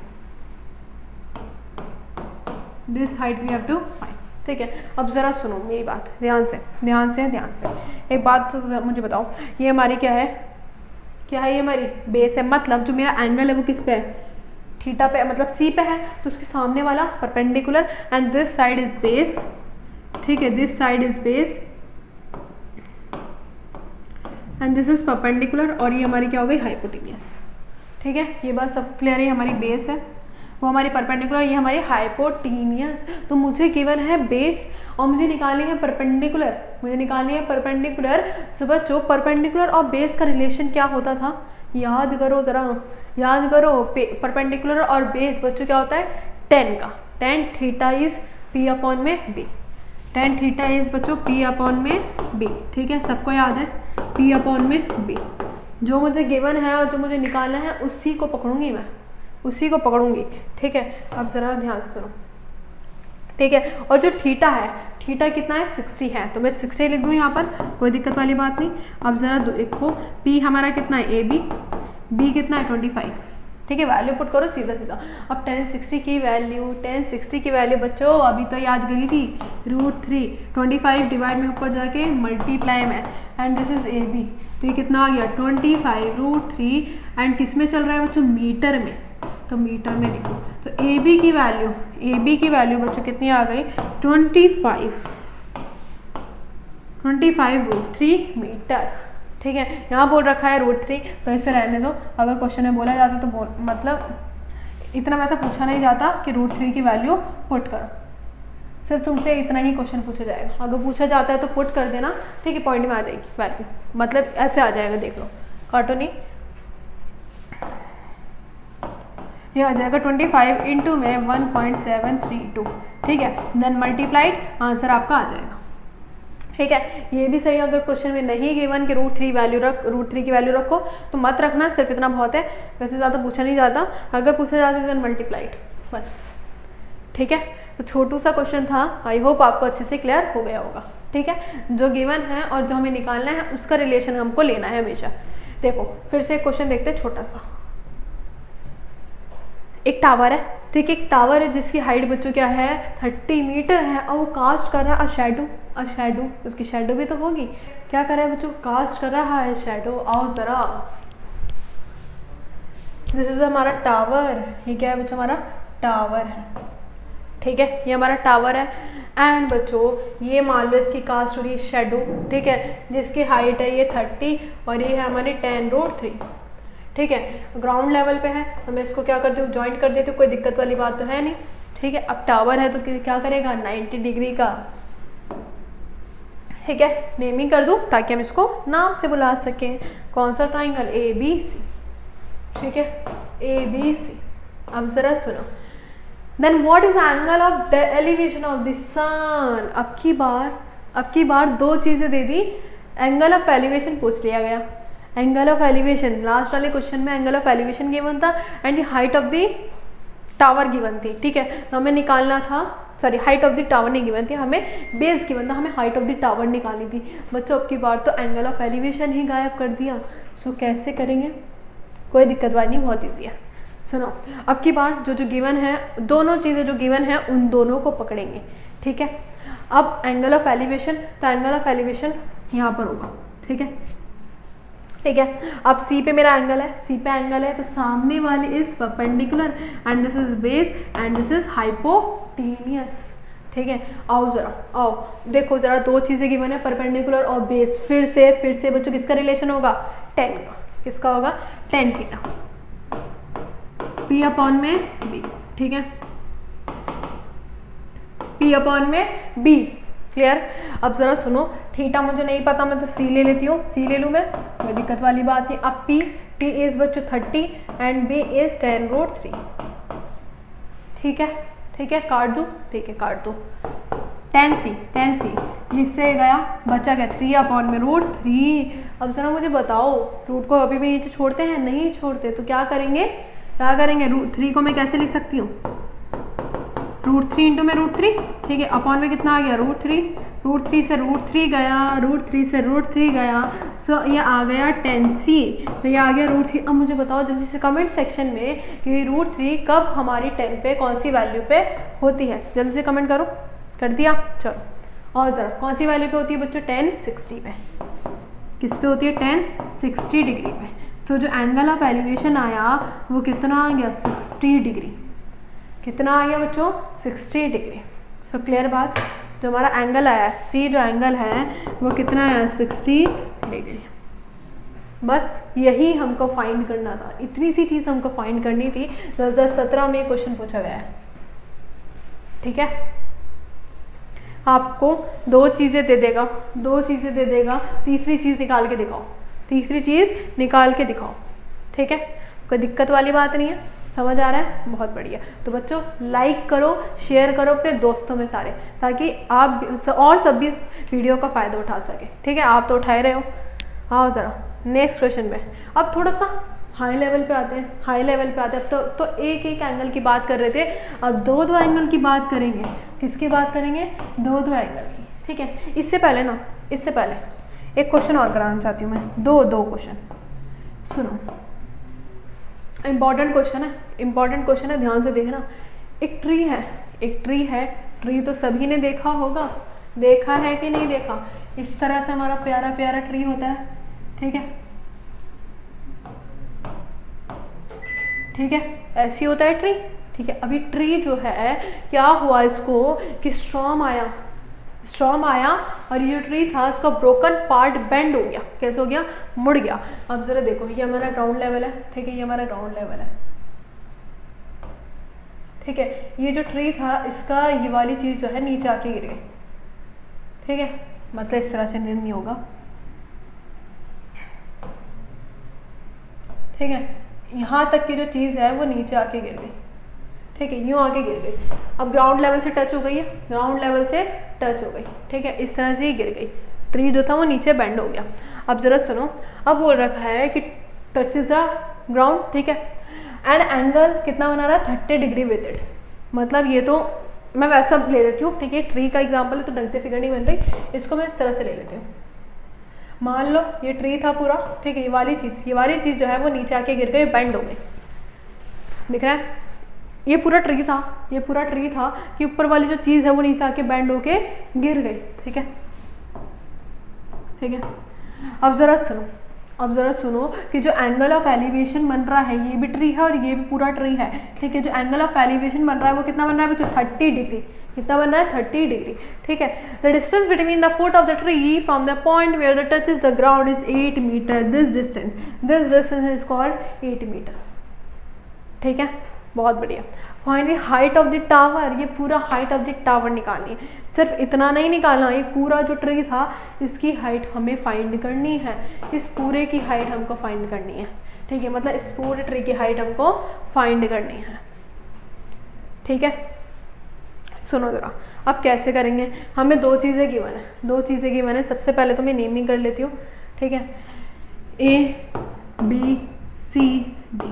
we have to find. ठीक है, अब ज़रा सुनो मेरी बात ध्यान से ध्यान से ध्यान से। एक बात तो मुझे बताओ, ये हमारी क्या है, क्या है, ये हमारी बेस है, मतलब जो मेरा एंगल है वो किस पे है, थीटा पे, मतलब सी पे है, तो उसके सामने वाला perpendicular, and this side is base. ठीक है, this side is base and this is perpendicular, और ये हमारी क्या हो गई, हाइपोटेन्यूस। ठीक है, ये बात सब क्लियर है, हमारी बेस है वो हमारी परपेंडिकुलर, ये हमारी हाइपोटेन्यूस। तो मुझे गिवन है बेस और मुझे निकालनी है परपेंडिकुलर, मुझे निकालनी है परपेंडिकुलर। सो बच्चों परपेंडिकुलर और बेस का रिलेशन क्या होता था, याद करो ज़रा, याद करो। परपेंडिकुलर और बेस बच्चों क्या होता है, टेन का, tan theta is P upon में बी, टेन थीटा इज बच्चों पी अपॉन में बी। ठीक है, सबको याद है, पी अपॉन में बी। जो मुझे गिवन है और जो मुझे निकालना है उसी को पकड़ूंगी मैं, उसी को पकड़ूंगी। ठीक है, अब ज़रा ध्यान से सुनो। ठीक है, और जो थीटा है, थीटा कितना है, 60 है, तो मैं 60 लिख दूँ यहाँ पर, कोई दिक्कत वाली बात नहीं। अब ज़रा देखो, पी हमारा कितना है, ए बी, बी कितना है 25। ठीक है, वैल्यू पुट करो सीधा सीधा। अब 1060 की वैल्यू, 1060 की वैल्यू बच्चों अभी तो याद करी थी, √3, 25 डिवाइड में ऊपर जाके मल्टीप्लाई में, and this is A B, तो ये कितना आ गया 25 √3, एंड किस में चल रहा है बच्चों, मीटर में, तो मीटर में लिखो। तो ए बी की वैल्यू, ए बी की वैल्यू बच्चों कितनी आ गई, 25 √3 मीटर। ठीक है, यहाँ बोल रखा है √3, तो इसे रहने दो। अगर क्वेश्चन में बोला जाता तो मतलब इतना वैसा पूछा नहीं जाता कि √3 की वैल्यू पुट करो, सिर्फ तुमसे इतना ही क्वेश्चन पूछा जाएगा। अगर पूछा जाता है तो पुट कर देना, ठीक है, पॉइंट में आ जाएगी वैल्यू, मतलब ऐसे आ जाएगा, देख लो, काटो नहीं, ये आ जाएगा 25 इंटू में 1.732। ठीक है, देन मल्टीप्लाइड, आंसर आपका आ जाएगा। ठीक है, ये भी सही, अगर क्वेश्चन में नहीं गिवन कि √3 वैल्यू रख, √3 की वैल्यू रखो तो मत रखना, सिर्फ इतना बहुत है, वैसे ज़्यादा पूछा नहीं जाता। अगर पूछा जाता है देन मल्टीप्लाइड, बस। ठीक है, तो छोटू सा क्वेश्चन था, आई होप आपको अच्छे से क्लियर हो गया होगा। ठीक है, जो गिवन है और जो हमें निकालना है उसका रिलेशन हमको लेना है हमेशा। देखो फिर से एक क्वेश्चन देखते हैं छोटा सा। एक टावर है, ठीक है, एक टावर है जिसकी हाइट बच्चों क्या है, 30 मीटर है, और वो कास्ट कर रहा है अ शैडो, उसकी शैडो भी तो होगी। क्या कर रहा है बच्चों, कास्ट कर रहा है शैडो। आओ जरा, दिस इज हमारा टावर, ये क्या है बच्चों, हमारा टावर है। ठीक है, ये हमारा टावर है, एंड बच्चों ये मान लो इसकी कास्ट हो रही है शैडो। ठीक है, जिसकी हाइट है ये 30 और ये है हमारी 10√3। ठीक है, ग्राउंड लेवल पे है, तो मैं इसको क्या करती हूँ, ज्वाइंट कर देती हूँ, कोई दिक्कत वाली बात तो है नहीं। ठीक है, अब टावर है तो क्या करेगा, 90 डिग्री का। ठीक है, नेमिंग कर दूँ ताकि हम इसको नाम से बुला सकें। कौन सा ट्राइंगल, ABC। ठीक है, ABC। अब जरा सुनो, then what is angle of elevation of the sun. अब की बार दो चीज़ें दे दी, एंगल ऑफ एलिवेशन पूछ लिया गया, एंगल ऑफ एलिवेशन लास्ट वाले क्वेश्चन में एंगल ऑफ एलिवेशन गिवन था, and height of the tower given थी। ठीक है, तो हमें निकालना था, sorry height of the tower नहीं गिवन थी, हमें बेस गिवन था, हमें हाइट ऑफ द टावर निकालनी थी। बच्चों अब की बार तो एंगल ऑफ एलिवेशन ही गायब कर दिया, सो कैसे करेंगे, कोई दिक्कत वाली नहीं, बहुत ईजी है। सुनो, अब की बार जो गिवन है, दोनों चीज़ें जो गिवन है उन दोनों को पकड़ेंगे। ठीक है, अब एंगल ऑफ एलिवेशन, तो एंगल ऑफ एलिवेशन यहाँ पर होगा। ठीक है, ठीक है, अब सी पे मेरा एंगल है, सी पे एंगल है, तो सामने वाले is perpendicular and this is base and this is hypotenuse. ठीक है, आओ जरा, आओ देखो जरा, दो चीज़ें गिवन है, परपेंडिकुलर और बेस। फिर से बच्चों किसका रिलेशन होगा, 10 का। किसका होगा, 10 थीटा, P अपॉन में B। ठीक है, P अपॉन में B। क्लियर। अब ज़रा सुनो, थीटा मुझे नहीं पता, मैं तो सी ले लेती हूँ, सी ले लूँ मैं, कोई दिक्कत वाली बात नहीं। अब पी इज़ बच्चों 30 एंड बी इज़ 10√3। ठीक है, ठीक है, काट दूँ, ठीक है काट दूँ। 10c इससे गया बचा क्या 3/√3। अब जरा मुझे बताओ, रूट को अभी भी नीचे छोड़ते हैं? नहीं छोड़ते, तो क्या करेंगे √3 को मैं कैसे लिख सकती हूँ? √3 इंटू में √3, ठीक है, अपॉन में कितना आ गया √3 से √3 गया, √3 से √3 गया, सो ये आ गया 10c, तो ये आ गया √3। अब मुझे बताओ जल्दी से कमेंट सेक्शन में कि √3 कब हमारी 10 पे कौन सी वैल्यू पे होती है, जल्दी से कमेंट करो। कर दिया, चलो। और ज़रा कौन सी वैल्यू पे होती है बच्चों? 1060 पे। किस पे होती है? 1060 डिग्री पे। तो जो एंगल ऑफ एलिवेशन आया वो कितना आ गया? 60 डिग्री। कितना आ गया बच्चों? 60 डिग्री। सो क्लियर बात, जो हमारा एंगल आया सी, जो एंगल है वो कितना है? 60 डिग्री। बस यही हमको फाइंड करना था, इतनी सी चीज़ हमको फाइंड करनी थी। 2017 में क्वेश्चन पूछा गया है। ठीक है, आपको दो चीज़ें दे देगा, तीसरी चीज़ निकाल के दिखाओ, ठीक है, कोई दिक्कत वाली बात नहीं है, समझ आ रहा है? बहुत बढ़िया। तो बच्चों लाइक करो, शेयर करो अपने दोस्तों में सारे, ताकि आप और सब भी इस वीडियो का फ़ायदा उठा सके। ठीक है, आप तो उठाए रहे हो। आओ ज़रा नेक्स्ट क्वेश्चन में, अब थोड़ा सा हाई लेवल पे आते हैं। अब तो एक एंगल की बात कर रहे थे, अब दो एंगल की बात करेंगे। किसकी बात करेंगे? दो एंगल की। ठीक है, इससे पहले एक क्वेश्चन और कराना चाहती हूँ मैं, दो क्वेश्चन सुनो, इम्पॉर्टेंट क्वेश्चन है, ध्यान से देखना। एक ट्री है, ट्री तो सभी ने देखा होगा, देखा है कि नहीं देखा? इस तरह से हमारा प्यारा प्यारा ट्री होता है। ठीक है, ऐसी होता है ट्री। ठीक है, अभी ट्री जो है क्या हुआ इसको कि स्टॉर्म आया और ये जो ट्री था इसका ब्रोकन पार्ट बेंड हो गया। कैसे हो गया? मुड़ गया। अब जरा देखो, ये हमारा ग्राउंड लेवल है। ठीक है, ये हमारा ग्राउंड लेवल है। ठीक है, ये जो ट्री था इसका ये वाली चीज़ जो है नीचे आके गिर गई। ठीक है, मतलब इस तरह से नहीं होगा। ठीक है, यहाँ तक की जो चीज़ है वो नीचे आके गिर गई। ठीक है, यूँ आके गिर गई। अब ग्राउंड लेवल से टच हो गई है, ठीक है, इस तरह से ही गिर गई। ट्री जो था वो नीचे बेंड हो गया। अब जरा सुनो, अब बोल रखा है कि टच इज द ग्राउंड। ठीक है, एंड एंगल कितना बना रहा है? 30 डिग्री विद इट। मतलब ये तो मैं वैसा ले लेती हूँ। ठीक है, ट्री का एग्जाम्पल है तो ढंग से फिगर नहीं बन रही, इसको मैं इस तरह से ले लेती हूँ। मान लो ये ट्री था पूरा। ठीक है, ये वाली चीज़ जो है वो नीचे आके गिर गई, बेंड हो गई। दिख रहा है? ये पूरा ट्री था कि ऊपर वाली जो चीज़ है वो नीचे आके बेंड होके गिर गई। ठीक है, अब ज़रा सुनो कि जो एंगल ऑफ एलिवेशन बन रहा है, ये भी ट्री है और ये भी पूरा ट्री है। ठीक है, जो एंगल ऑफ एलिवेशन बन रहा है वो कितना बन रहा है बच्चों? 30 डिग्री। कितना बन रहा है? 30 डिग्री। ठीक है, the distance between the foot of the tree from the point where the touch is the ground is 8 metre. This distance is called 8 metre. ठीक है, बहुत बढ़िया। Find the height of the tower, ये पूरा height of the tower निकालनी है। सिर्फ इतना नहीं निकालना, ये पूरा जो ट्री था इसकी हाइट हमें फाइंड करनी है। इस पूरे की हाइट हमको फाइंड करनी है। ठीक है, मतलब इस पूरे ट्री की हाइट हमको फाइंड करनी है। ठीक है, सुनो जरा, अब कैसे करेंगे? हमें दो चीज़ें गिवन है। सबसे पहले तो मैं नेमिंग कर लेती हूँ। ठीक है, ABCD।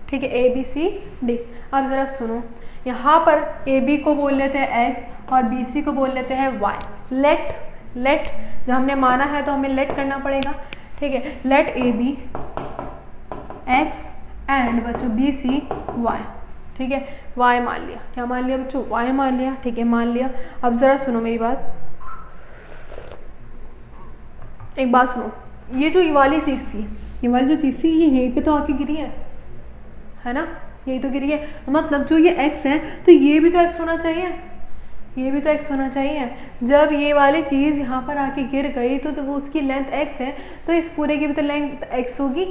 ठीक है, ABCD। अब ज़रा सुनो, यहाँ पर AB को बोल लेते हैं X और BC को बोल लेते हैं Y। लेट जब हमने माना है तो हमें लेट करना पड़ेगा। ठीक है, लेट AB X एंड बच्चों BC Y। ठीक है, Y मान लिया। क्या मान लिया बच्चों? Y मान लिया। ठीक है, मान लिया। अब ज़रा सुनो मेरी बात, एक बात सुनो, ये जो ये वाली चीज़ थी ये यहीं पे तो आके गिरी है ना? यही तो गिरी है। मतलब जो ये x है तो ये भी तो x होना चाहिए। जब ये वाली चीज़ यहाँ पर आके गिर गई तो वो उसकी लेंथ x है, तो इस पूरे की भी तो लेंथ x होगी।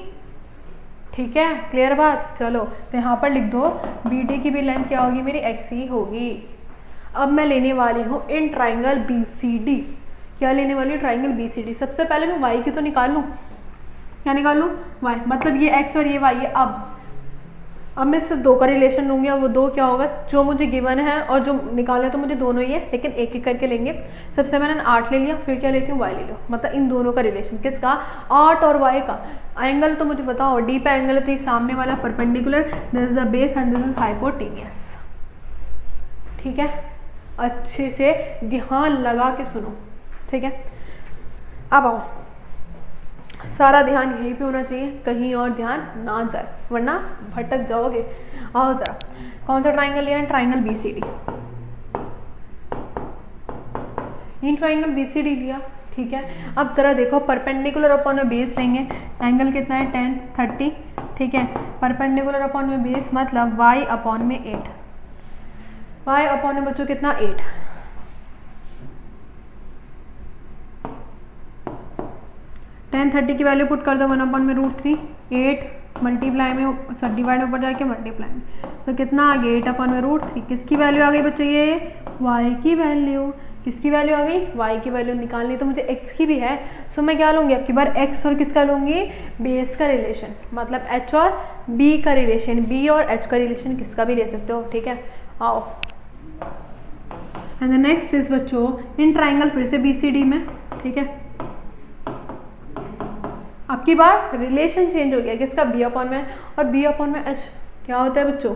ठीक है, क्लियर बात? चलो तो यहाँ पर लिख दो BD की भी लेंथ क्या होगी? मेरी x ही होगी। अब मैं लेने वाली हूँ इन ट्राइंगल BCD, क्या लेने वाली हूँ, ट्राइंगल BCD। सबसे पहले मैं y की तो निकाल लूँ, क्या निकाल लूँ, y, मतलब ये x और ये y है। अब मैं सिर्फ दो का रिलेशन लूँगी और वो दो क्या होगा, जो मुझे गिवन है और जो निकालना है तो मुझे दोनों ही है, लेकिन एक एक करके लेंगे। सबसे मैंने 8 ले लिया, फिर क्या लेती हूँ, y ले लो, मतलब इन दोनों का रिलेशन, किसका, 8 और y का। एंगल तो मुझे बताओ, डी पे एंगल है तो ये सामने वाला perpendicular, this is the base and this is hypotenuse. ठीक है, अच्छे से ध्यान लगा के सुनो, ठीक है। अब आओ, सारा ध्यान यहीं पे होना चाहिए, कहीं और ध्यान ना जाए वरना भटक जाओगे। आओ जरा, कौन सा ट्राइंगल लिया है, triangle BCD। In triangle BCD लिया, ठीक है। अब जरा देखो, परपेंडिकुलर अपॉन में बेस लेंगे, एंगल कितना है 10 30, ठीक है। परपेंडिकुलर अपॉन में बेस मतलब y अपॉन में 8, y अपॉन में बच्चों कितना 8, टेन 30 की वैल्यू पुट कर दो 1 अपॉन में √3, 8 मल्टीप्लाई में सब डिवाइड में ऊपर जाके मल्टीप्लाई में, तो कितना आ गया 8 अपॉन में √3। किसकी वैल्यू आ गई बच्चों, ये y की वैल्यू, किसकी वैल्यू आ गई, y की वैल्यू निकालनी तो मुझे x की भी है, सो मैं क्या लूँगी, अब की बार x और किसका लूँगी, बेस का रिलेशन, मतलब h और b का रिलेशन, b और h का रिलेशन किसका भी ले सकते हो, ठीक है। आओ, एंड द नेक्स्ट इज बच्चों इन ट्राइंगल, फिर से BCD में, ठीक है। अब की बार रिलेशन चेंज हो गया, किसका, b अपॉन में, और b अपॉन में h क्या होता है बच्चों,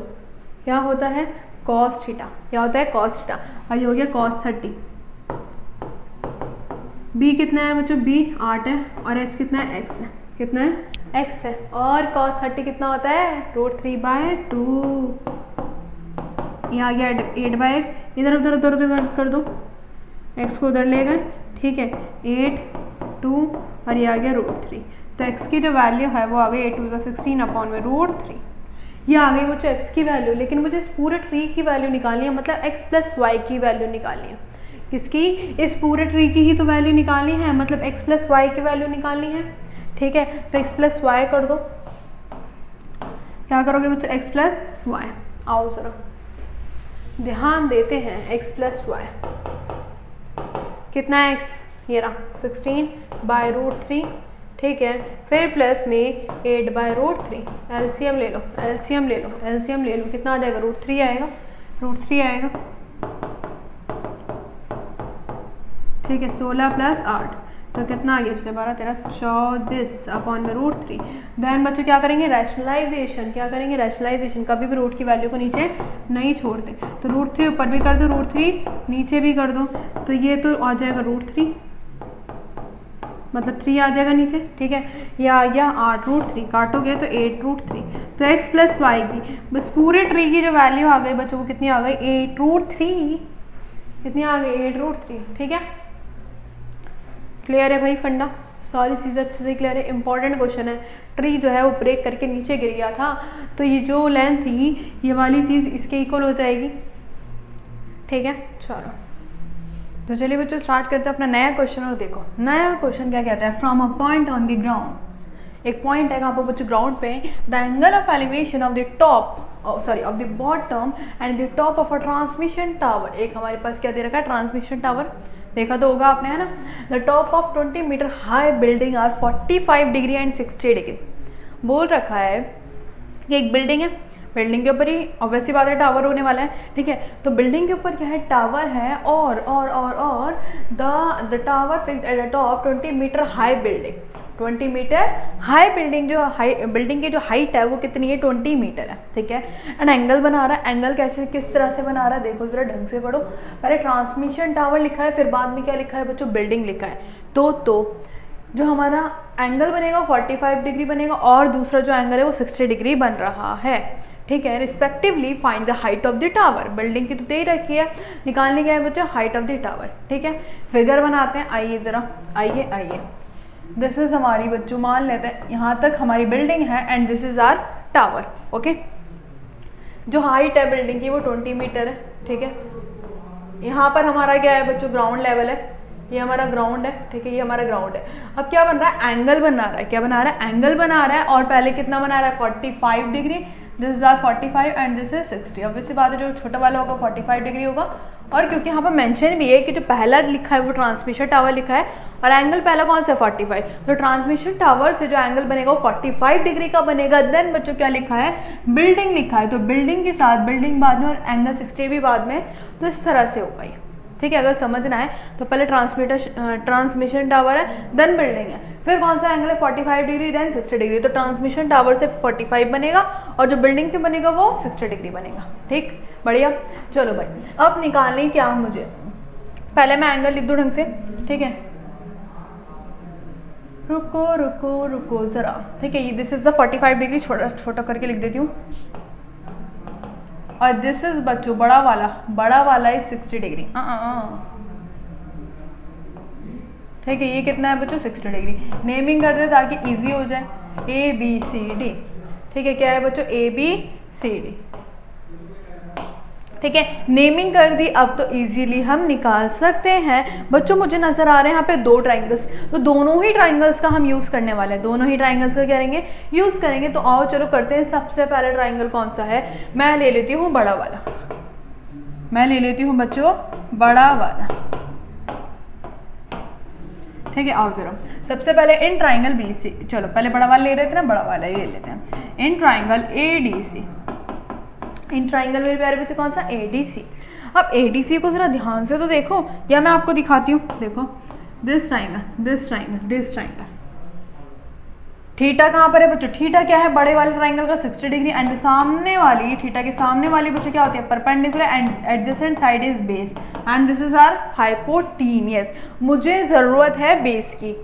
क्या होता है, cos थीटा, क्या होता है, cos थीटा, और ये हो गया cos 30। b कितना है बच्चों, b 8 है, और h कितना है, x है, कितना है, x है, और cos 30 कितना होता है, √3/2, ये आ गया 8/x, इधर उधर उधर उधर कर दो, x को उधर ले गए, ठीक है, 8 2 और ये आ गया √3, तो x की जो वैल्यू है वो आ गई 8 2 16 अपॉन में √3, ये आ गई मुझे x की वैल्यू। लेकिन मुझे इस पूरे ट्री की वैल्यू निकालनी है, मतलब x प्लस वाई की वैल्यू निकालनी है, किसकी, इस पूरे ट्री की ही तो वैल्यू निकालनी है, मतलब x प्लस वाई की वैल्यू निकालनी है, ठीक है। तो x प्लस वाई कर दो, क्या करोगे बच्चों, x प्लस वाई। आओ जरा ध्यान देते हैं, x प्लस वाई कितना है, x ये रहा 16/√3, ठीक है, फिर प्लस में 8/√3, एलसीएम ले लो, एलसीएम ले लो, एलसीएम ले लो, कितना आ जाएगा, √3 आएगा, √3 आएगा, ठीक है। 16 + 8 तो कितना आ गया, 12 13 24 अपॉन में √3। देन बच्चों क्या करेंगे, रैशनलाइजेशन, क्या करेंगे, रैशनलाइजेशन, कभी भी रूट की वैल्यू को नीचे नहीं छोड़ते, तो √3 ऊपर भी कर दो, √3 नीचे भी कर दो, तो ये तो आ जाएगा √3, मतलब 3 आ जाएगा नीचे, ठीक है। ये आ गया 8 √3, काटोगे तो 8 √3, तो x प्लस वाई की बस पूरे ट्री की जो वैल्यू आ गई बच्चों को कितनी आ गई, 8 √3, कितनी आ गई, 8 √3, ठीक है। क्लियर है भाई फंडा, सारी चीज़ें अच्छे से क्लियर है। इंपॉर्टेंट क्वेश्चन है, ट्री जो है वो ब्रेक करके नीचे गिर गया था, तो ये जो लेंथ थी ये वाली चीज़ इसके इक्वल हो जाएगी, ठीक है। चलो तो चलिए बच्चों स्टार्ट करते हैं अपना नया क्वेश्चन। और देखो नया क्वेश्चन क्या कहता है, from a point on the ground, एक पॉइंट है कहाँ पर बच्चों, ग्राउंड पे, the angle of elevation of the top of the bottom and the top of a transmission tower, एक हमारे पास क्या दे रखा है, ट्रांसमिशन टावर, देखा तो होगा आपने, है ना। The top of 20 metre high building are 45 degree and 60 degree, बोल रखा है कि एक बिल्डिंग है, बिल्डिंग के ऊपर ही ऑब्वियसली बात है टावर होने वाला है, ठीक है। तो बिल्डिंग के ऊपर क्या है, टावर है, और the tower fixed at the top 20 metre high building, 20 metre high building, जो हाई बिल्डिंग की जो हाइट है वो कितनी है, 20 मीटर है, ठीक है। एंड एंगल बना रहा है, एंगल कैसे किस तरह से बना रहा है, देखो जरा ढंग से पढ़ो, पहले ट्रांसमिशन टावर लिखा है, फिर बाद में क्या लिखा है बच्चों, बिल्डिंग लिखा है। तो जो हमारा एंगल बनेगा 45 डिग्री बनेगा, और दूसरा जो एंगल है वो 60 डिग्री बन रहा है, ठीक है। Respectively find the height of the tower, building की तो दे ही रखी है, निकालने क्या है बच्चों, हाइट ऑफ द टावर, ठीक है। फिगर बनाते हैं, आइए जरा, आइए दिस इज हमारी बच्चों, मान लेते हैं यहाँ तक हमारी बिल्डिंग है and this is our tower, okay. जो हाइट है बिल्डिंग की वो 20 मीटर है, ठीक है। यहाँ पर हमारा क्या है बच्चों, ग्राउंड लेवल है, ये हमारा ग्राउंड है, ठीक है, ये हमारा ग्राउंड है। अब क्या बन रहा है, एंगल बना रहा है, क्या बना रहा है, एंगल बना रहा है, और पहले कितना बना रहा है, 45 degree, this is our 45 and this is 60। Obviously बात है जो छोटा वाला होगा 45 डिग्री होगा, और क्योंकि यहाँ पर मेंशन भी है कि जो पहला लिखा है वो ट्रांसमिशन टावर लिखा है और एंगल पहला कौन सा 45, तो ट्रांसमिशन टावर से जो एंगल बनेगा वो 45 डिग्री का बनेगा। देन बच्चों क्या लिखा है, बिल्डिंग लिखा है, तो बिल्डिंग के साथ बिल्डिंग बाद में और एंगल 60 भी बाद में, तो इस तरह से होगा ये। ठीक है, अगर समझना है तो पहले ट्रांसमिशन टावर है, देन बिल्डिंग है, फिर कौन सा एंगल है 45 डिग्री, देन 60 डिग्री, तो ट्रांसमिशन टावर से 45 बनेगा और जो बिल्डिंग से बनेगा वो 60 डिग्री बनेगा। ठीक, बढ़िया। चलो भाई, अब निकालनी क्या मुझे, पहले मैं एंगल लिख दूँ ढंग से। ठीक है, रुको रुको रुको ज़रा। ठीक है, दिस इज द 45 डिग्री, छोटा छोटा करके लिख देती हूँ, और दिस इज बच्चों बड़ा वाला इज 60 डिग्री। ठीक है, ये कितना है बच्चों 60 डिग्री। नेमिंग कर दे ताकि इजी हो जाए, ABCD। ठीक है, क्या है बच्चों ABCD। ठीक है, नेमिंग कर दी, अब तो इजीली हम निकाल सकते हैं। बच्चों मुझे नजर आ रहे हैं यहाँ पे 2 ट्राइंगल्स, तो दोनों ही ट्राइंगल्स का हम यूज करने वाले हैं, दोनों ही ट्राइंगल्स का करेंगे यूज करेंगे। तो आओ चलो करते हैं। सबसे पहला ट्राइंगल कौन सा है, मैं ले लेती हूँ बड़ा वाला, मैं ले लेती हूँ बच्चों बड़ा वाला। ठीक है, आओ जरा सबसे पहले इन ट्राइंगल BC, चलो पहले बड़ा वाला ले रहे थे ना, बड़ा वाला ये ले लेते हैं। In triangle ADC, in triangle मेरे प्यारे बच्चे कौन सा ADC। अब ADC को जरा ध्यान से तो देखो, या मैं आपको दिखाती हूँ, देखो this triangle this triangle this triangle. Theta कहाँ पर है बच्चों, थीटा क्या है बड़े वाले ट्राइंगल का 60 डिग्री, एंड सामने वाली थीटा के सामने वाली बच्चों क्या होती है perpendicular, and adjacent side is base, and this is our hypotenuse. मुझे जरूरत है बेस की,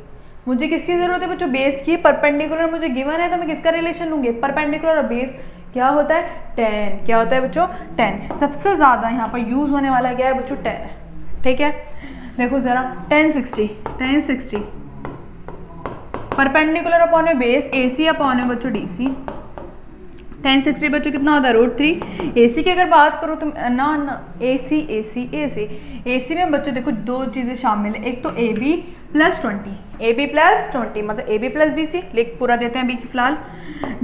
मुझे किसकी जरूरत है बच्चों बेस की। परपेंडिकुलर मुझे गिवन है तो मैं किसका रिलेशन लूंगी, परपेंडिकुलर और बेस क्या होता है 10, क्या होता है बच्चों 10। सबसे ज्यादा यहाँ पर यूज होने वाला क्या है बच्चों 10 है। ठीक है, देखो जरा 1060 परपेंडिकुलर अपॉन ए बेस, AC अपॉन ए बच्चों DC। 1060 बच्चों कितना होता है √3। AC की अगर बात करूँ तो ना AC में बच्चों देखो 2 चीज़ें शामिल है, एक तो AB + 20 मतलब AB + BC, लिख पूरा देते हैं अभी फिलहाल।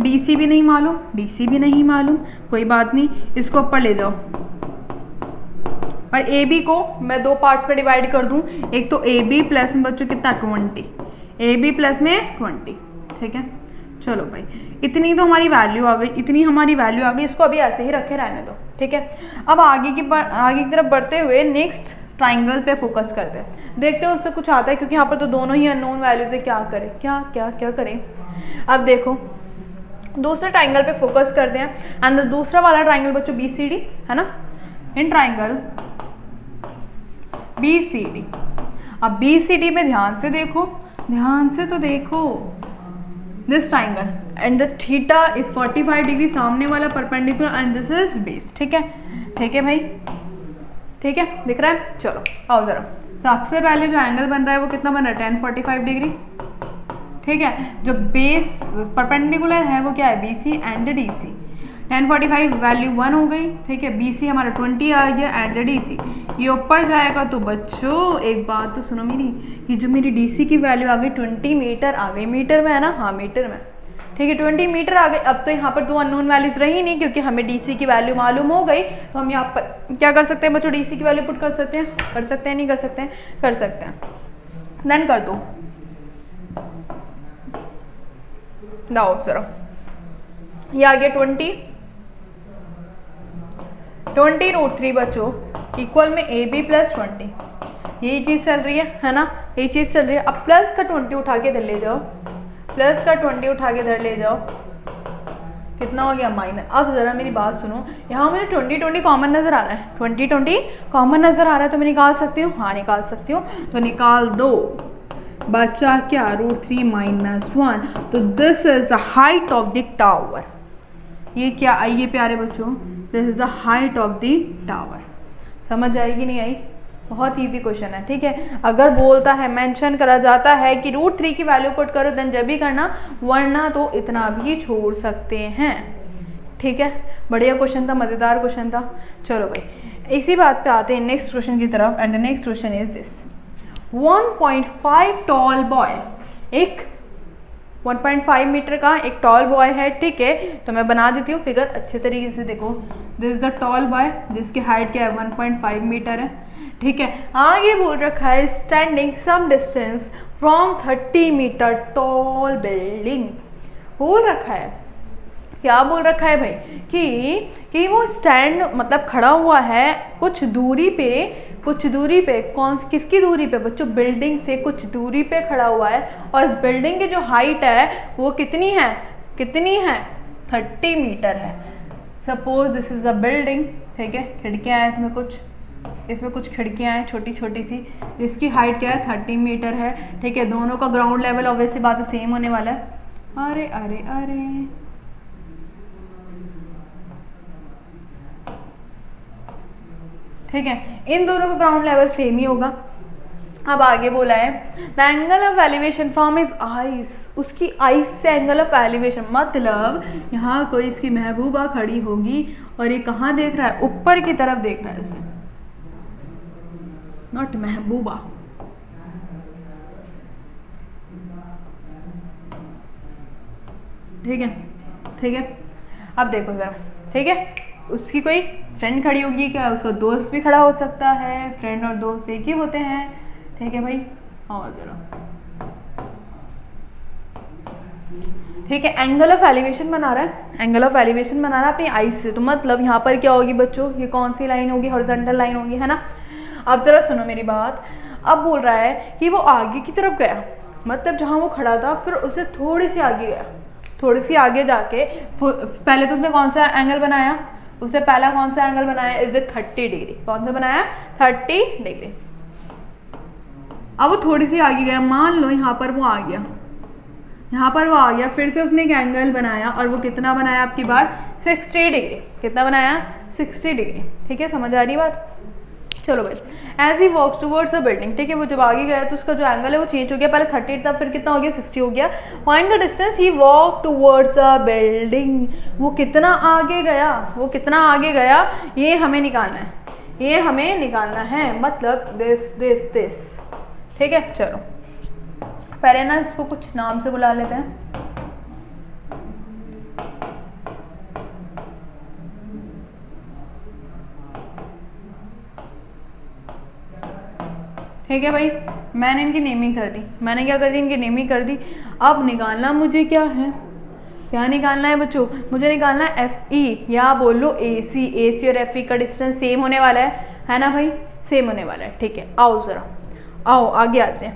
DC भी नहीं मालूम, कोई बात नहीं, इसको ऊपर ले जाओ, और AB को मैं 2 पार्ट्स पे डिवाइड कर दूं, एक तो AB प्लस में बच्चों कितना 20, AB प्लस में 20। ठीक है, चलो भाई इतनी तो हमारी वैल्यू आ गई, इसको अभी ऐसे ही रखे रहने दो। ठीक है, अब आगे की तरफ बढ़ते हुए नेक्स्ट ट्राइंगल पे फोकस करते हैं, देखते हैं उससे कुछ आता है, क्योंकि यहाँ पर तो दोनों ही अननोन वैल्यूज है। क्या करें, क्या करें। अब देखो दूसरे ट्राइंगल पे फोकस करते हैं, एंड दूसरा वाला ट्राइंगल बच्चों BCD है ना, इन ट्राइंगल BCD। अब BCD में ध्यान से तो देखो this triangle and the theta is 45 degree, सामने वाला perpendicular and this is base. ठीक है भाई, ठीक है दिख रहा है। चलो आओ जरा, सबसे पहले जो एंगल बन रहा है वो कितना बन रहा है 1045 डिग्री। ठीक है, जो बेस परपेंडिकुलर है वो क्या है BC एंड DC। 1045 वैल्यू 1 हो गई। ठीक है, BC हमारा 20 आ गया एंड DC ये ऊपर जाएगा। तो बच्चों एक बात तो सुनो मेरी, कि जो मेरी DC की वैल्यू आ गई 20 मीटर आ गई, मीटर में है ना, हाँ मीटर में। ठीक है, 20 मीटर आ गई। अब तो यहाँ पर 2 अननोन वैल्यूज रही नहीं, क्योंकि हमें DC की वैल्यू मालूम हो गई, तो हम यहाँ पर क्या कर सकते हैं बच्चों, DC की वैल्यू पुट कर सकते हैं, नहीं कर सकते हैं, कर सकते हैं। देन कर दो, लाओ जरा, ये आ गया 20 √3 बच्चों इक्वल में AB + 20। यही चीज़ चल रही है ना, यही चीज़ चल रही है। अब प्लस का 20 उठा के इधर ले जाओ, कितना हो गया माइनस। अब ज़रा मेरी बात सुनो, यहाँ मुझे 20 कॉमन नज़र आ रहा है, 20 कॉमन नज़र आ रहा है, तो मैं निकाल सकती हूँ, हाँ निकाल सकती हूँ, तो निकाल दो। बचा क्या √3 - 1, तो this is the height of the tower. ये क्या आइए प्यारे बच्चों, this is the height of the tower. समझ आएगी नहीं आई, बहुत इजी क्वेश्चन है। ठीक है, अगर बोलता है मेंशन करा जाता है कि √3 की वैल्यू पुट करो, देन जब भी करना, वरना तो इतना भी छोड़ सकते हैं। ठीक है, बढ़िया क्वेश्चन था, मज़ेदार क्वेश्चन था। चलो भाई इसी बात पे आते हैं नेक्स्ट क्वेश्चन की तरफ, and the next question is this. 1.5 tall boy, एक 1.5 मीटर का एक टॉल बॉय है, ठीक है। तो मैं बना देती हूँ फिगर अच्छे तरीके से। देखो this is the tall boy जिसकी हाइट क्या है 1.5 मीटर है, ठीक है। आगे बोल रखा है standing some distance from 30 metre tall building. बोल रखा है, क्या बोल रखा है भाई कि वो स्टैंड मतलब खड़ा हुआ है कुछ दूरी पे कौन किसकी दूरी पे बच्चों, बिल्डिंग से कुछ दूरी पे खड़ा हुआ है। और इस बिल्डिंग की जो हाइट है वो कितनी है 30 मीटर है। Suppose this is a building, ठीक है। खिड़कियां हैं इसमें कुछ खिड़कियां हैं छोटी छोटी सी, जिसकी हाइट क्या है 30 मीटर है, ठीक है। दोनों का ग्राउंड लेवल ऑब्वियसली बात है सेम होने वाला है। अरे अरे अरे ठीक है, इन दोनों का ग्राउंड लेवल सेम ही होगा। अब आगे बोला है the angle of elevation from his eyes, उसकी आईज से एंगल ऑफ एलिवेशन, मतलब यहाँ कोई इसकी महबूबा खड़ी होगी और ये कहाँ देख रहा है, ऊपर की तरफ देख रहा है उसे, नॉट महबूबा, ठीक है। अब देखो जरा, ठीक है, उसकी कोई फ्रेंड खड़ी होगी क्या, उसका दोस्त भी खड़ा हो सकता है, फ्रेंड और दोस्त एक ही होते हैं, ठीक है भाई। और जरा ठीक है, एंगल ऑफ एलिवेशन बना रहा है अपनी आईज से। तो मतलब यहाँ पर क्या होगी बच्चों, ये कौन सी लाइन होगी, हॉरिजॉन्टल लाइन होगी, है ना। अब जरा सुनो मेरी बात। अब बोल रहा है कि वो आगे की तरफ गया, मतलब जहाँ वो खड़ा था फिर उसे थोड़ी सी आगे जाके पहले तो उसने कौन सा एंगल बनाया, उससे पहला कौन सा एंगल बनाया, इज इट 30 डिग्री। कौन सा बनाया 30 डिग्री। अब वो थोड़ी सी आगे गया, मान लो यहाँ पर वो आ गया, फिर से उसने एक एंगल बनाया और वो कितना बनाया आपकी बार 60 डिग्री। कितना बनाया 60 डिग्री, ठीक है। समझ आ रही बात। चलो भाई, as he walks towards a building, ठीक है। वो जब आगे गया तो उसका जो एंगल है वो चेंज हो गया, पहले 30 था फिर कितना हो गया 60 हो गया। Find the distance he walk towards a building, वो कितना आगे गया, ये हमें निकालना है, मतलब दिस, ठीक है। चलो पहले ना इसको कुछ नाम से बुला लेते हैं। ठीक है भाई, मैंने इनकी नेमिंग कर दी, इनकी नेमिंग कर दी। अब निकालना मुझे क्या निकालना है बच्चों, मुझे निकालना है FE या बोल लो AC और FE का डिस्टेंस सेम होने वाला है ना भाई, सेम होने वाला है, ठीक है। आओ आगे आते हैं।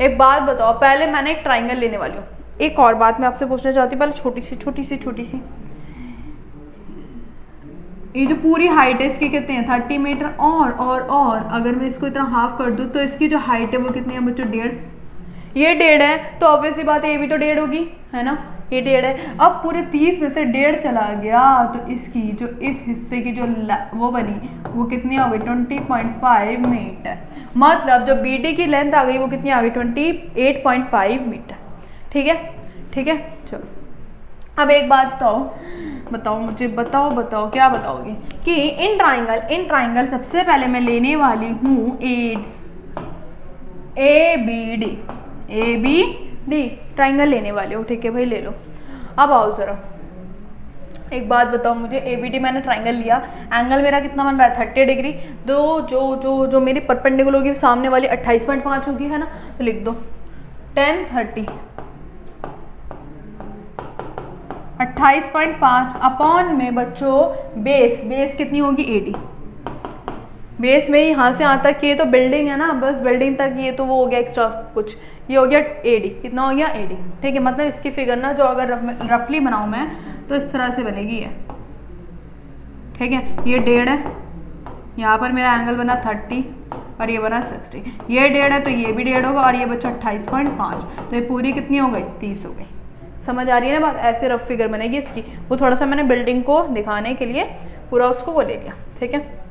एक बात बताओ, पहले मैंने एक ट्राइंगल लेने वाली हूँ। एक और बात मैं आपसे पूछना चाहती हूँ, पहले छोटी सी ये जो पूरी हाइट है इसकी कितने हैं 30 मीटर, और अगर मैं इसको इतना हाफ कर दूँ तो इसकी जो हाइट है वो कितनी है बच्चों 1.5। ये 1.5 है तो ऑब्वियसली बात है ये भी तो 1.5 होगी, है ना। ये 1.5 है। अब पूरे 30 में से 1.5 चला गया तो इसकी जो इस हिस्से की जो वो बनी वो कितनी हो गई 20.5 मीटर। मतलब जो BD की लेंथ आ गई वो कितनी आ गई 28.5 मीटर, ठीक है। चलो अब एक बात बताओ मुझे, बताओ क्या बताओगे कि इन ट्राइंगल सबसे पहले मैं लेने वाली हूँ ABD ट्राइंगल लेने वाले हो, ठीक है भाई, ले लो। अब आओ जरा एक बात बताओ मुझे, ABD मैंने ट्राइंगल लिया, एंगल मेरा कितना बन रहा है 30 डिग्री। जो मेरी परपेंडिकुलर होगी सामने वाली 28.5 होगी, है ना। तो लिख दो 10 30 28.5 अपॉन में बच्चों बेस कितनी होगी 80। बेस मेरी यहाँ से यहाँ तक ये तो बिल्डिंग है ना, बस बिल्डिंग तक ये तो वो हो गया एक्स्ट्रा कुछ, ये हो गया 80। कितना हो गया 80, ठीक है। मतलब इसकी फिगर ना जो अगर रफली बनाऊँ मैं तो इस तरह से बनेगी ये, ठीक है। ये 1.5 है, यहाँ पर मेरा एंगल बना 30 और ये बना 60। ये 1.5 है तो ये भी 1.5 होगा और ये बच्चा 28.5, तो ये पूरी कितनी हो गई 30 हो गई। समझ आ रही है ना बात, ऐसे रफ फिगर बनेगी इसकी। वो थोड़ा सा मैंने बिल्डिंग को दिखाने के लिए पूरा उसको वो ले लिया, ठीक है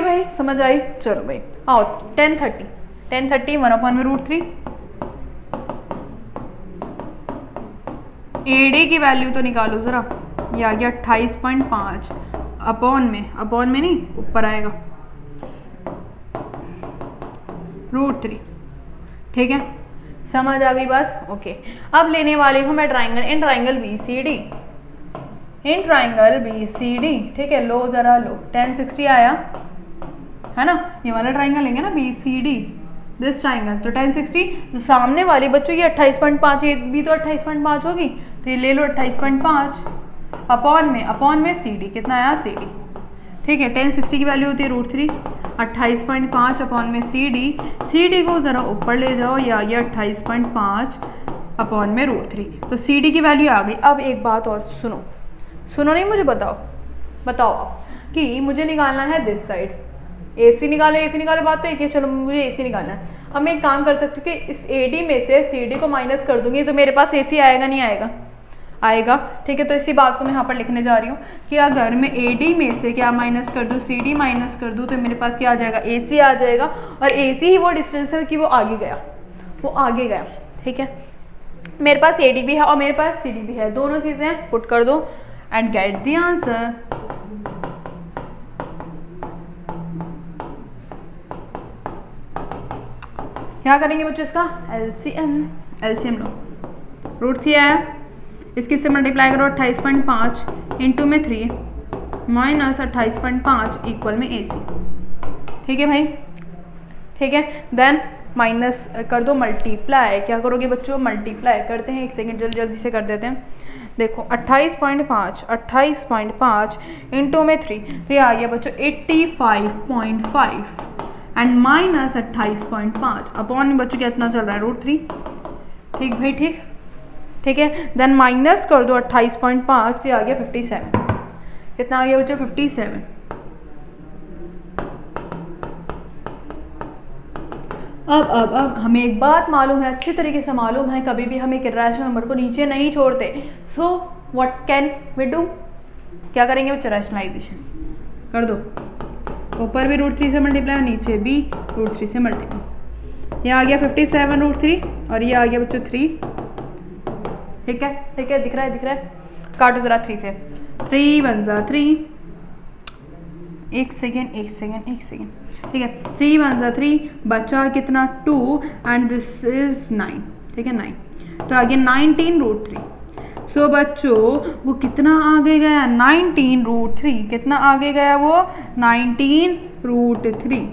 भाई, समझ आई। चलो भाई आओ 10 30 1/√3 AD की वैल्यू तो निकालो जरा, ये आ गया 28.5 अपॉन में नहीं ऊपर आएगा √3, ठीक है, समझ आ गई बात? ओके। अब लेने वाली हूँ मैं triangle, in triangle B C D, in triangle B C D, ठीक है। लो जरा लो, 1060 आया है ना, ये वाला ट्राइंगल लेंगे ना B C D, this triangle, तो 1060। तो सामने वाली बच्चों ये 28.5, ये भी तो 28.5 होगी, तो ये ले लो 28.5 अपॉन में सी डी, कितना आया सी डी, ठीक है। 1060 की वैल्यू होती है √3, 28.5 अपॉन में सी डी को ज़रा ऊपर ले जाओ, ये आ गया 28.5 अपॉन में √3, तो सी डी की वैल्यू आ गई। अब एक बात और सुनो, सुनो नहीं, मुझे बताओ आप कि मुझे निकालना है दिस साइड, ए सी निकालो ए फी निकालो, बात तो एक है, चलो मुझे ए सी निकालना है। अब मैं एक काम कर सकती हूँ कि इस ए डी में से सी डी को माइनस कर दूंगी, तो मेरे पास ए सी आएगा नहीं आएगा? आएगा, ठीक है। तो इसी बात को मैं यहाँ पर लिखने जा रही हूँ कि अगर मैं ए डी में से क्या माइनस कर दूँ, सी डी माइनस कर दूँ, तो मेरे पास क्या आ जाएगा, ए सी आ जाएगा। और ए सी ही वो डिस्टेंस है कि वो आगे गया, ठीक है। मेरे पास ए डी भी है और मेरे पास सी डी भी है, दोनों चीज़ें पुट कर दो एंड गेट द आंसर। क्या करेंगे बच्चों, इसका एलसीएम लो, √3 आया, इसके से मल्टीप्लाई करो 28.5 इंटू में 3 माइनस 28.5 इक्वल में ए सी, ठीक है भाई, ठीक है। देन माइनस कर दो मल्टीप्लाई, क्या करोगे बच्चों, मल्टीप्लाई करते हैं, एक सेकेंड जल्दी से कर देते हैं। देखो 28.5 इंटू में 3, तो ये आ गया बच्चों 85.5 एंड माइनस 28.5 अपॉन में बच्चों कितना चल रहा है, √3, ठीक भाई, ठीक है। देन माइनस कर दो 28.5 से आ गया 57, कितना आ गया बच्चों, 57। अब हमें एक बात मालूम है, अच्छी तरीके से मालूम है, कभी भी हम एक इर्रेशनल नंबर को नीचे नहीं छोड़ते। So what can we do, क्या करेंगे बच्चों, रैशनलाइजेशन कर दो, ऊपर भी √3 से मल्टीप्लाई, नीचे भी √3 से मल्टीप्लाई, ये आ गया 57 √3 और ये आ गया बच्चों 3, ठीक है, दिख रहा है, काटो जरा 3 से, 3 1 जा 3, एक सेकेंड, ठीक है, 3 1 जा 3, बचा कितना 2 एंड दिस इज 9, ठीक है 9, तो आ गया 19 √3। सो बच्चों वो कितना आगे गया, 19 √3, कितना आगे गया वो, 19 √3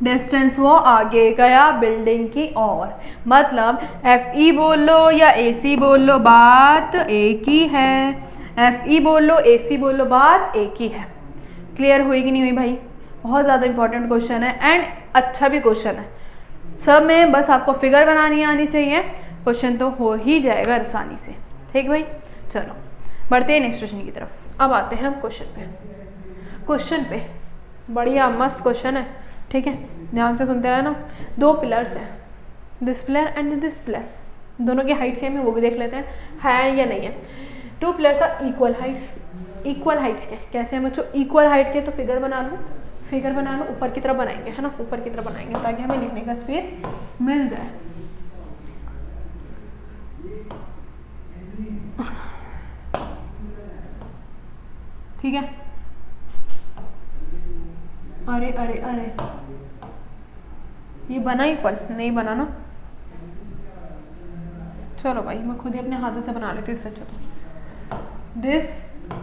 डिस्टेंस वो आगे गया बिल्डिंग की ओर। मतलब FE बोल लो या AC बोल लो, बात एक ही है, FE बोल लो AC बोल लो, बात एक ही है। क्लियर हुई कि नहीं हुई भाई? बहुत ज़्यादा इंपॉर्टेंट क्वेश्चन है एंड अच्छा भी क्वेश्चन है। सब में बस आपको फिगर बनानी आनी चाहिए, क्वेश्चन तो हो ही जाएगा आसानी से। ठीक भाई, चलो बढ़ते हैं नेक्स्ट क्वेश्चन की तरफ। अब आते हैं हम क्वेश्चन पे बढ़िया मस्त क्वेश्चन है, ठीक है, ध्यान से सुनते रहना। दो पिलर्स हैं, this pillar and this pillar, दोनों की हाइट सेम है, वो भी देख लेते हैं है या नहीं है। Two pillars are equal heights के, कैसे हैं बच्चों, इक्वल हाइट के। तो फिगर बना लो ऊपर की तरफ बनाएंगे, है ना, ऊपर की तरफ बनाएंगे ताकि हमें लिखने का स्पेस मिल जाए। ठीक है, अरे ये बना इक्वल नहीं बना ना, चलो भाई मैं खुद ही अपने हाथों से बना लेती हूँ इससे। चलो दिस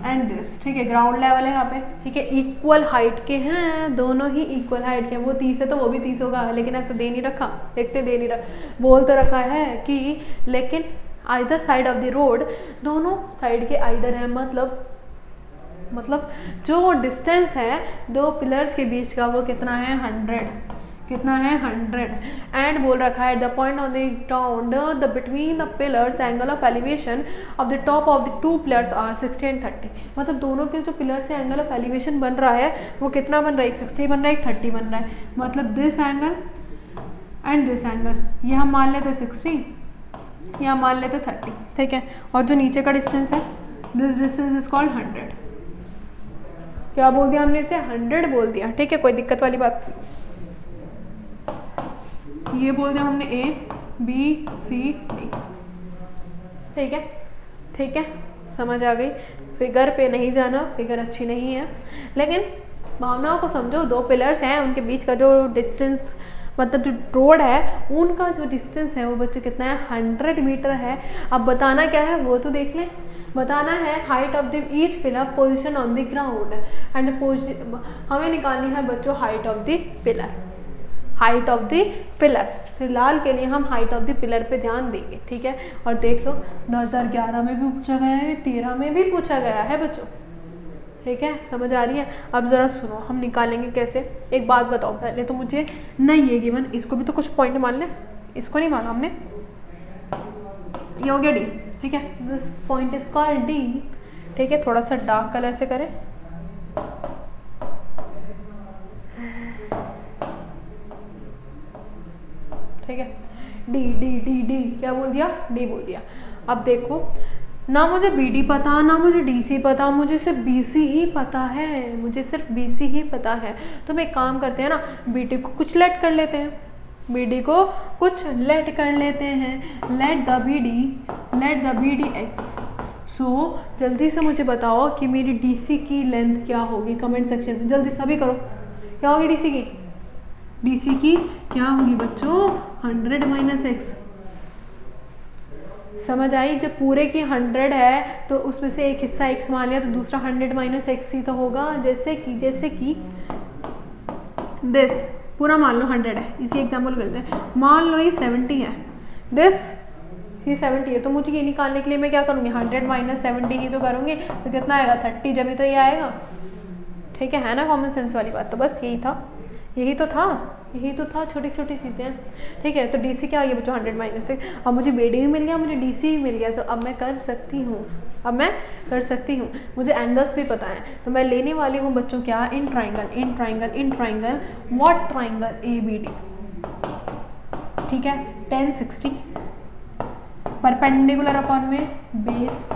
एंड दिस, ठीक है, ग्राउंड लेवल है यहाँ पे, ठीक है, इक्वल हाइट के हैं, दोनों ही इक्वल हाइट के हैं। वो 30 है तो वो भी 30 होगा, लेकिन अब तो दे नहीं रखा, देखते दे नहीं रखा, बोल तो रखा है कि लेकिन either side of the road, दोनों साइड के आइदर है, मतलब जो डिस्टेंस है दो पिलर्स के बीच का वो कितना है 100, कितना है 100। एंड बोल रखा है the point on the ground the between the pillars angle of elevation of the top of the two pillars are 60 and 30। मतलब दोनों के जो पिलर से एंगल ऑफ एलिवेशन बन रहा है वो कितना बन रहा है, 60 बन रहा है, 30 बन रहा है। मतलब this angle and this angle, ये हम मान लेते 60, यहाँ मान लेते 30, ठीक है। और जो नीचे का डिस्टेंस है, दिस डिस्टेंस इज कॉल्ड 100। क्या बोल दिया हमने, इसे 100 बोल दिया, ठीक है, कोई दिक्कत वाली बात। ये बोल दिया हमने A B C D, ठीक है, समझ आ गई। फिगर पे नहीं जाना, फिगर अच्छी नहीं है, लेकिन भावनाओं को समझो। दो पिलर्स हैं, उनके बीच का जो डिस्टेंस मतलब जो रोड है उनका जो डिस्टेंस है वो बच्चों कितना है 100 मीटर है। अब बताना क्या है वो तो देख लें। बताना है height of the each pillar position on the ground and हमें निकालनी है बच्चों height of the pillar. Height of the pillar फिलहाल के लिए हम हाइट ऑफ द पिलर पे ध्यान देंगे, ठीक है। और देख लो 2011 में भी पूछा गया है, 13 में भी पूछा गया है बच्चों, ठीक है। समझ आ रही है। अब ज़रा सुनो हम निकालेंगे कैसे। एक बात बताओ पहले तो मुझे नहीं ये गिवन, इसको भी तो कुछ पॉइंट मान लें, इसको नहीं माना हमने, ये हो गया डी, ठीक है। This point is called D, ठीक है। थोड़ा सा डार्क कलर से करें, ठीक है। डी डी डी डी क्या बोल दिया, डी बोल दिया। अब देखो ना मुझे BD पता ना मुझे DC पता, मुझे सिर्फ BC ही पता है, मुझे सिर्फ BC ही पता है। तो हम एक काम करते हैं ना, BD को कुछ लेट कर लेते हैं, BD को कुछ लेट कर लेते हैं। Let the BD x। सो जल्दी से मुझे बताओ कि मेरी DC की लेंथ क्या होगी, कमेंट सेक्शन में जल्दी सभी करो। क्या होगी DC की? DC की क्या होगी बच्चों 100 माइनस एक्स। समझ आई। जब पूरे की 100 है तो उसमें से एक हिस्सा x मान लिया तो दूसरा 100 माइनस एक्स ही तो होगा। जैसे कि दिस पूरा मान लो 100 है, इसी एग्जाम्पल करते हैं। मान लो ये 70 है, दिस ये 70 है, तो मुझे ये निकालने के लिए मैं क्या करूँगी 100 माइनस 70 ही तो करूँगी। तो कितना आएगा 30, जब भी तो ये आएगा, ठीक है ना। कॉमन सेंस वाली बात। तो बस यही था, यही तो था, छोटी छोटी चीज़ें, ठीक है। तो DC क्या आ गया बच्चों 100 माइनस से। अब मुझे BD भी मिल गया, मुझे DC भी मिल गया, तो अब मैं कर सकती हूँ, मुझे एंगल्स भी पता है। तो मैं लेने वाली हूँ बच्चों क्या, in triangle what triangle ABD, ठीक है। 1060 परपेंडिकुलर अपॉन में बेस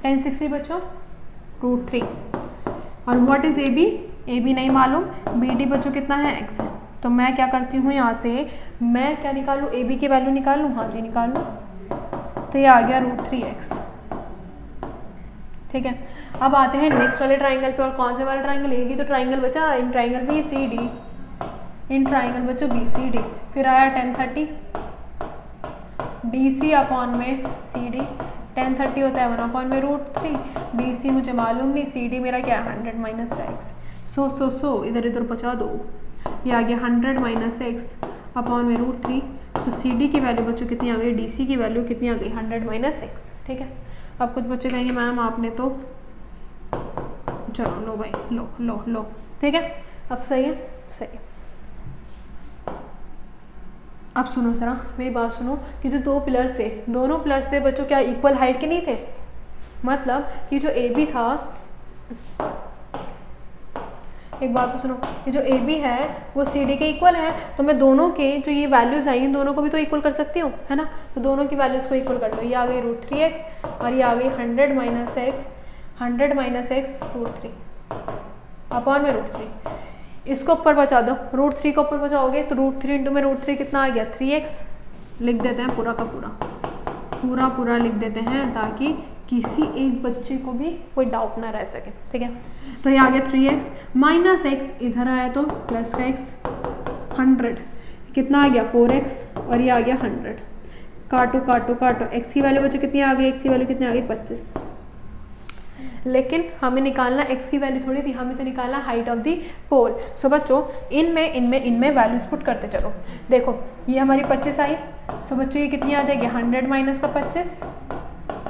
1060 बच्चों √3। और व्हाट इज AB नहीं मालूम, BD बच्चों कितना है x है। तो मैं क्या करती हूँ यहाँ से, मैं क्या निकालूँ, AB की वैल्यू निकालूँ, हाँ जी निकालूँ। तो ये आ गया √3x, ठीक है। अब आते हैं नेक्स्ट वाले ट्राइंगल पे। और कौन से वाला ट्राइंगल, एक ही तो ट्राइंगल बचा, in triangle BCD, in triangle बच्चों BCD। फिर आया 1030 DC अपॉन में CD, 1030 होता है 1 अपॉन में √3। DC मुझे मालूम नहीं, CD मेरा क्या है 100 माइनस का x। सो इधर इधर बचा दो, ये आ गया 100 माइनस x अपॉन में √3। सो CD की वैल्यू बच्चों कितनी आ गई, DC की वैल्यू कितनी आ गई 100 माइनस x, ठीक है। अब कुछ बच्चे कहेंगे मैम आपने तो, चलो लो भाई लो, ठीक है। अब सही है, सही है। अब सुनो जरा मेरी बात सुनो कि जो दोनों पिलर से बच्चों क्या इक्वल हाइट के नहीं थे। मतलब कि जो AB था, एक बात तो सुनो, ये जो AB है वो CD के इक्वल है। तो मैं दोनों के जो ये वैल्यूज आई इन दोनों को भी तो इक्वल कर सकती हूँ, है ना। तो दोनों की वैल्यूज को इक्वल कर लो। ये आ गई √3x और ये आ गई 100 माइनस एक्स √3 अपॉन में √3। इसको ऊपर बचा दो, √3 को ऊपर बचाओगे तो √3 इंटू में √3 कितना आ गया 3x। लिख देते हैं पूरा का पूरा लिख देते हैं ताकि किसी एक बच्चे को भी कोई डाउट ना रह सके, ठीक है। तो ये आ गया 3x माइनस एक्स, इधर आया तो प्लस का x 100 कितना आ गया 4x और ये आ गया 100। काटो x की वैल्यू बच्चों कितनी आ गई, x की वैल्यू कितनी आ गई 25। लेकिन हमें निकालना x की वैल्यू थोड़ी थी, हमें तो निकालना हाइट ऑफ दी पोल। सो बच्चों इनमें वैल्यूज पुट करते चलो। देखो ये हमारी 25 आई। सो बच्चों ये कितनी आ जाएगी 100 माइनस का 25,